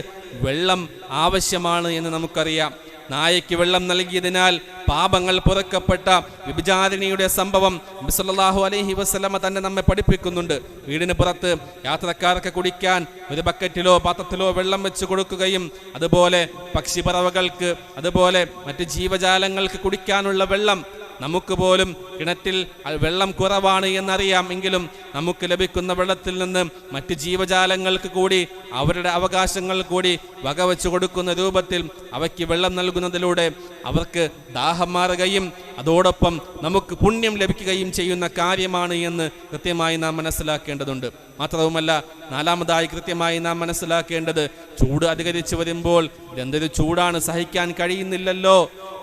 വെള്ളം ആവശ്യമാണ് എന്ന് നമുക്കറിയാം. നായയ്ക്ക് വെള്ളം നൽകിയതിനാൽ പാപങ്ങൾ പൊറുക്കപ്പെട്ട വ്യഭിചാരിണിയുടെ സംഭവം നബി സല്ലല്ലാഹു അലൈഹി വസല്ലമ തന്നെ നമ്മെ പഠിപ്പിക്കുന്നുണ്ട്. വീടിന് പുറത്ത് യാത്രക്കാർക്ക് കുടിക്കാൻ ഒരു ബക്കറ്റിലോ പാത്രത്തിലോ വെള്ളം വെച്ച് കൊടുക്കുകയും അതുപോലെ പക്ഷിപ്പറവകൾക്ക് അതുപോലെ മറ്റ് ജീവജാലങ്ങൾക്ക് കുടിക്കാനുള്ള വെള്ളം, നമുക്ക് പോലും കിണറ്റിൽ വെള്ളം കുറവാണ് എന്നറിയാം, എങ്കിലും നമുക്ക് ലഭിക്കുന്ന വെള്ളത്തിൽ നിന്ന് മറ്റ് ജീവജാലങ്ങൾക്ക് കൂടി അവരുടെ അവകാശങ്ങൾ കൂടി വകവെച്ചു കൊടുക്കുന്ന രൂപത്തിൽ അവയ്ക്ക് വെള്ളം നൽകുന്നതിലൂടെ അവർക്ക് ദാഹം മാറുകയും അതോടൊപ്പം നമുക്ക് പുണ്യം ലഭിക്കുകയും ചെയ്യുന്ന കാര്യമാണ് എന്ന് കൃത്യമായി നാം മനസ്സിലാക്കേണ്ടതുണ്ട്. മാത്രവുമല്ല, നാലാമതായി കൃത്യമായി നാം മനസ്സിലാക്കേണ്ടത്, ചൂട് അധികരിച്ചു വരുമ്പോൾ ഇതെന്തൊരു ചൂടാണ്, സഹിക്കാൻ കഴിയുന്നില്ലല്ലോ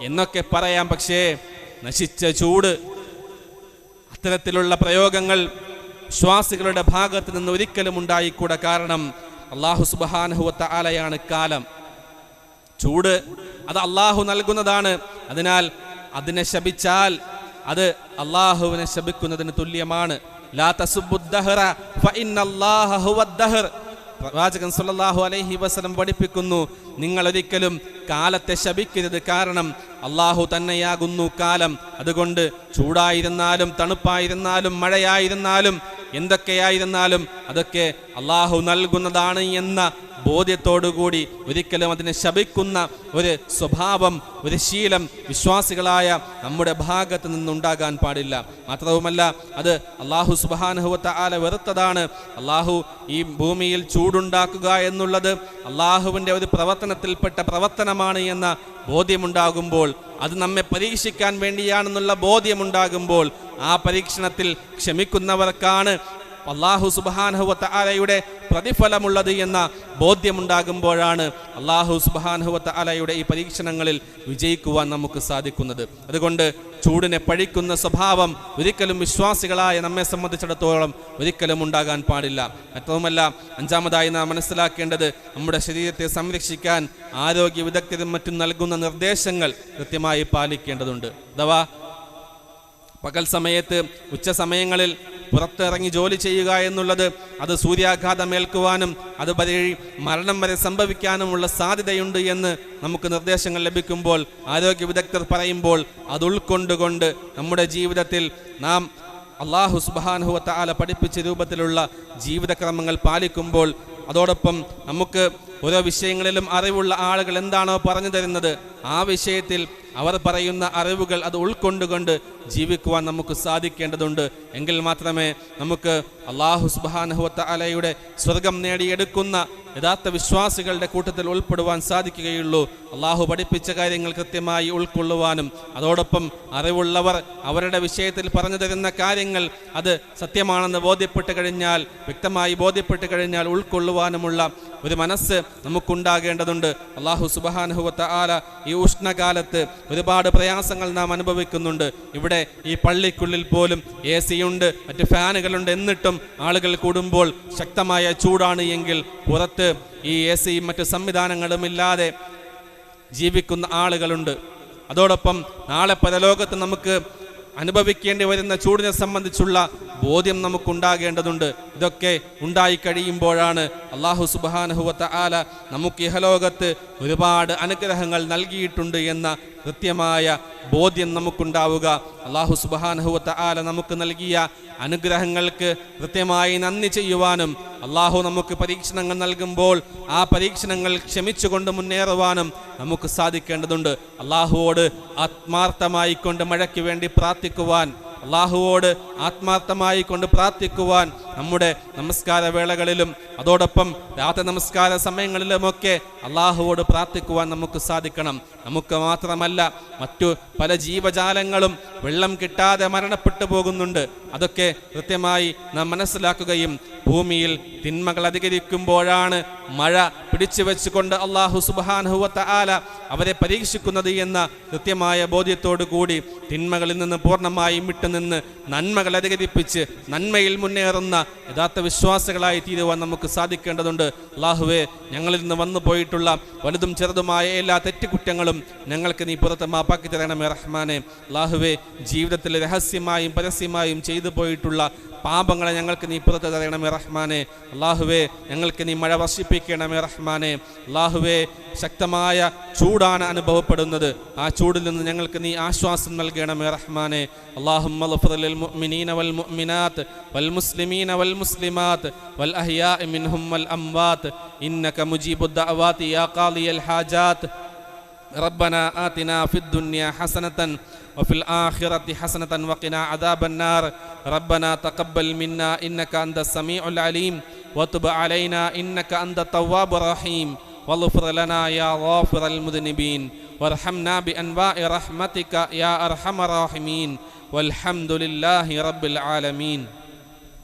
എന്നൊക്കെ പറയാം. പക്ഷേ നശിച്ച ചൂട്, അത്തരത്തിലുള്ള പ്രയോഗങ്ങൾ വിശ്വാസികളുടെ ഭാഗത്ത് നിന്ന് ഒരിക്കലും ഉണ്ടായിക്കൂടാ. കാരണം അല്ലാഹു സുബ്ഹാനഹു വ തആലയാണ് കാലം. ചൂട് അത് അല്ലാഹു നൽകുന്നതാണ്. അതിനാൽ അതിനെ ശപിച്ചാൽ അത് അല്ലാഹുവിനെ ശപിക്കുന്നതിന് തുല്യമാണ്. ലാ തസുബ്ബുദ്ദഹറ ഫഇന്നല്ലാഹ ഹുവദ്ദഹർ. പ്രവാചകൻ സല്ലല്ലാഹു അലൈഹി വസല്ലം പഠിപ്പിക്കുന്നു, നിങ്ങൾ ഒരിക്കലും കാലത്തെ ശപിക്കരുത്, കാരണം അല്ലാഹു തന്നെയാകുന്നു കാലം. അതുകൊണ്ട് ചൂടായിരുന്നാലും തണുപ്പായിരുന്നാലും മഴയായിരുന്നാലും എന്തൊക്കെയായിരുന്നാലും അതൊക്കെ അല്ലാഹു നൽകുന്നതാണ് എന്ന ബോധ്യത്തോടുകൂടി ഒരിക്കലും അതിനെ ശപിക്കുന്ന ഒരു സ്വഭാവം, ഒരു ശീലം വിശ്വാസികളായ നമ്മുടെ ഭാഗത്ത് നിന്നുണ്ടാകാൻ പാടില്ല. മാത്രവുമല്ല, അത് അല്ലാഹു സുബ്ഹാനഹു വ തആല വെറുത്തതാണ്. അല്ലാഹു ഈ ഭൂമിയിൽ ചൂടുണ്ടാക്കുക എന്നുള്ളത് അല്ലാഹുവിൻ്റെ ഒരു പ്രവർത്തനത്തിൽപ്പെട്ട പ്രവർത്തനമാണ് എന്ന ബോധ്യമുണ്ടാകുമ്പോൾ, അത് നമ്മെ പരീക്ഷിക്കാൻ വേണ്ടിയാണെന്നുള്ള ബോധ്യമുണ്ടാകുമ്പോൾ, ആ പരീക്ഷണത്തിൽ ക്ഷമിക്കുന്നവർക്കാണ് അല്ലാഹു സുബ്ഹാനഹു വ തആലയുടെ പ്രതിഫലമുള്ളത് എന്ന ബോധ്യമുണ്ടാകുമ്പോഴാണ് അല്ലാഹു സുബ്ഹാനഹു വ തആലയുടെ ഈ പരീക്ഷണങ്ങളിൽ വിജയിക്കുവാൻ നമുക്ക് സാധിക്കുന്നത്. അതുകൊണ്ട് ചൂടിനെ പഴിക്കുന്ന സ്വഭാവം ഒരിക്കലും വിശ്വാസികളായ നമ്മെ സംബന്ധിച്ചിടത്തോളം ഒരിക്കലും ഉണ്ടാകാൻ പാടില്ല. മാത്രവുമല്ല, അഞ്ചാമതായി നാം മനസ്സിലാക്കേണ്ടത്, നമ്മുടെ ശരീരത്തെ സംരക്ഷിക്കാൻ ആരോഗ്യ വിദഗ്ധരും മറ്റും നൽകുന്ന നിർദ്ദേശങ്ങൾ കൃത്യമായി പാലിക്കേണ്ടതുണ്ട്. അഥവാ പകൽ സമയത്ത് ഉച്ച സമയങ്ങളിൽ പുറത്തിറങ്ങി ജോലി ചെയ്യുക എന്നുള്ളത് അത് സൂര്യാഘാതമേൽക്കുവാനും അത് വഴി മരണം വരെ സംഭവിക്കാനുമുള്ള സാധ്യതയുണ്ട് എന്ന് നമുക്ക് നിർദ്ദേശങ്ങൾ ലഭിക്കുമ്പോൾ, ആരോഗ്യ വിദഗ്ധർ പറയുമ്പോൾ അത് ഉൾക്കൊണ്ടുകൊണ്ട് നമ്മുടെ ജീവിതത്തിൽ നാം അല്ലാഹു സുബ്ഹാനഹു വ തആല പഠിപ്പിച്ച രൂപത്തിലുള്ള ജീവിതക്രമങ്ങൾ പാലിക്കുമ്പോൾ, അതോടൊപ്പം നമുക്ക് ഓരോ വിഷയങ്ങളിലും അറിവുള്ള ആളുകൾ എന്താണോ പറഞ്ഞു തരുന്നത് ആ വിഷയത്തിൽ അവർ പറയുന്ന അറിവുകൾ അത് ഉൾക്കൊണ്ടുകൊണ്ട് ജീവിക്കുവാൻ നമുക്ക് സാധിക്കേണ്ടതുണ്ട്. എങ്കിൽ മാത്രമേ നമുക്ക് അല്ലാഹു സുബ്ഹാനഹു വ തആലയുടെ സ്വർഗം നേടിയെടുക്കുന്ന യഥാർത്ഥ വിശ്വാസികളുടെ കൂട്ടത്തിൽ ഉൾപ്പെടുവാൻ സാധിക്കുകയുള്ളൂ. അല്ലാഹു പഠിപ്പിച്ച കാര്യങ്ങൾ കൃത്യമായി ഉൾക്കൊള്ളുവാനും അതോടൊപ്പം അറിവുള്ളവർ അവരുടെ വിഷയത്തിൽ പറഞ്ഞു തരുന്ന കാര്യങ്ങൾ അത് സത്യമാണെന്ന് ബോധ്യപ്പെട്ട് കഴിഞ്ഞാൽ, വ്യക്തമായി ബോധ്യപ്പെട്ട് കഴിഞ്ഞാൽ ഉൾക്കൊള്ളുവാനുമുള്ള ഒരു മനസ്സ് നമുക്കുണ്ടാകേണ്ടതുണ്ട്. അല്ലാഹു സുബ്ഹാനഹു വ തആല ഈ ഉഷ്ണകാലത്ത് ഒരുപാട് പ്രയാസങ്ങൾ നാം അനുഭവിക്കുന്നുണ്ട്. ഇവിടെ ഈ പള്ളിക്കുള്ളിൽ പോലും AC ഉണ്ട്, മറ്റ് ഫാനുകളുണ്ട്, എന്നിട്ടും ആളുകൾ കൂടുമ്പോൾ ശക്തമായ ചൂടാണ് എങ്കിൽ പുറത്ത് ഈ AC മറ്റ് സംവിധാനങ്ങളും ഇല്ലാതെ ജീവിക്കുന്ന ആളുകളുണ്ട്. അതോടൊപ്പം നാളെ പരലോകത്ത് നമുക്ക് അനുഭവിക്കേണ്ടി വരുന്ന ചൂടിനെ സംബന്ധിച്ചുള്ള ബോധ്യം നമുക്കുണ്ടാകേണ്ടതുണ്ട്. ഇതൊക്കെ ഉണ്ടായി കഴിയുമ്പോഴാണ് അല്ലാഹു സുബ്ഹാനഹു വ തആല നമുക്ക് ഇഹലോകത്ത് ഒരുപാട് അനുഗ്രഹങ്ങൾ നൽകിയിട്ടുണ്ട് എന്ന കൃത്യമായ ബോധ്യം നമുക്കുണ്ടാവുക. അല്ലാഹു സുബ്ഹാനഹു വ തആല നമുക്ക് നൽകിയ അനുഗ്രഹങ്ങൾക്ക് കൃത്യമായി നന്ദി ചെയ്യുവാനും അല്ലാഹു നമുക്ക് പരീക്ഷണങ്ങൾ നൽകുമ്പോൾ ആ പരീക്ഷണങ്ങൾ ക്ഷമിച്ചുകൊണ്ട് മുന്നേറുവാനും നമുക്ക് സാധിക്കേണ്ടതുണ്ട്. അല്ലാഹുവോട് ആത്മാർത്ഥമായി കൊണ്ട് മഴയ്ക്ക് വേണ്ടി പ്രാർത്ഥിക്കുവാൻ, അല്ലാഹുവോട് ആത്മാർത്ഥമായി കൊണ്ട് പ്രാർത്ഥിക്കുവാൻ നമ്മുടെ നമസ്കാര വേളകളിലും അതോടൊപ്പം രാത്രി നമസ്കാര സമയങ്ങളിലുമൊക്കെ അല്ലാഹുവോട് പ്രാർത്ഥിക്കുവാൻ നമുക്ക് സാധിക്കണം. നമുക്ക് മാത്രമല്ല, മറ്റു പല ജീവജാലങ്ങളും വെള്ളം കിട്ടാതെ മരണപ്പെട്ടു പോകുന്നുണ്ട്. അതൊക്കെ കൃത്യമായി നാം മനസ്സിലാക്കുകയും ഭൂമിയിൽ തിന്മകൾ അധികരിക്കുമ്പോഴാണ് മഴ പിടിച്ചു വെച്ചുകൊണ്ട് അല്ലാഹു സുബ്ഹാനഹു വ തആല അവരെ പരീക്ഷിക്കുന്നത് എന്ന കൃത്യമായ ബോധ്യത്തോടു കൂടി തിന്മകളിൽ നിന്ന് പൂർണ്ണമായും വിട്ടുനിന്ന് നന്മകൾ അധികരിപ്പിച്ച് നന്മയിൽ മുന്നേറുന്ന യഥാർത്ഥ വിശ്വാസികളായി തീരുവാൻ നമുക്ക് സാധിക്കേണ്ടതുണ്ട്. അല്ലാഹുവേ, ഞങ്ങളിൽ നിന്ന് വന്നു പോയിട്ടുള്ള വലുതും ചെറുതുമായ എല്ലാ തെറ്റുകുറ്റങ്ങളും ഞങ്ങൾക്ക് നീ പുറത്ത് മാപ്പാക്കി തരണമേ റഹ്മാനെ. അല്ലാഹുവേ, ജീവിതത്തിൽ രഹസ്യമായും പരസ്യമായും ചെയ്തു പോയിട്ടുള്ള പാപങ്ങളെ ഞങ്ങൾക്ക് നീ പുറത്ത് തരണമേ റഹ്മാനെ. അല്ലാഹുവേ, ഞങ്ങൾക്ക് നീ മഴ വർഷിപ്പിക്കണമേ റഹ്മാനെ. റഹ്മാനെ. അല്ലാഹുവേ, ശക്തമായ ചൂടാണ് അനുഭവപ്പെടുന്നത്. ആ ചൂടിൽ നിന്ന് ഞങ്ങൾക്ക് നീ ആശ്വാസം നൽകണമേ റഹ്മാനെ. അല്ലാഹുമ്മ ഗ്ഫിർ ലിൽ മുഅ്മിനീന വൽ മുഅ്മിനാത്ത് വൽ മുസ്ലിമീന വൽ മുസ്ലിമാത്ത് വൽ അഹ്യാഇ മിൻഹും വൽ അംവാത്ത് ഇന്നക മുജീബുദ് ദഅവാതി യാ ഖാദിയൽ ഹാജാത്ത്. ربنا آتنا في الدنيا حسنة وفي الآخرة حسنة وقنا عذاب النار. ربنا تقبل منا إنك أنت السميع العليم وتب علينا إنك أنت التواب الرحيم واغفر لنا يا غافر المذنبين وارحمنا بأنواع رحمتك يا أرحم الراحمين والحمد لله رب العالمين.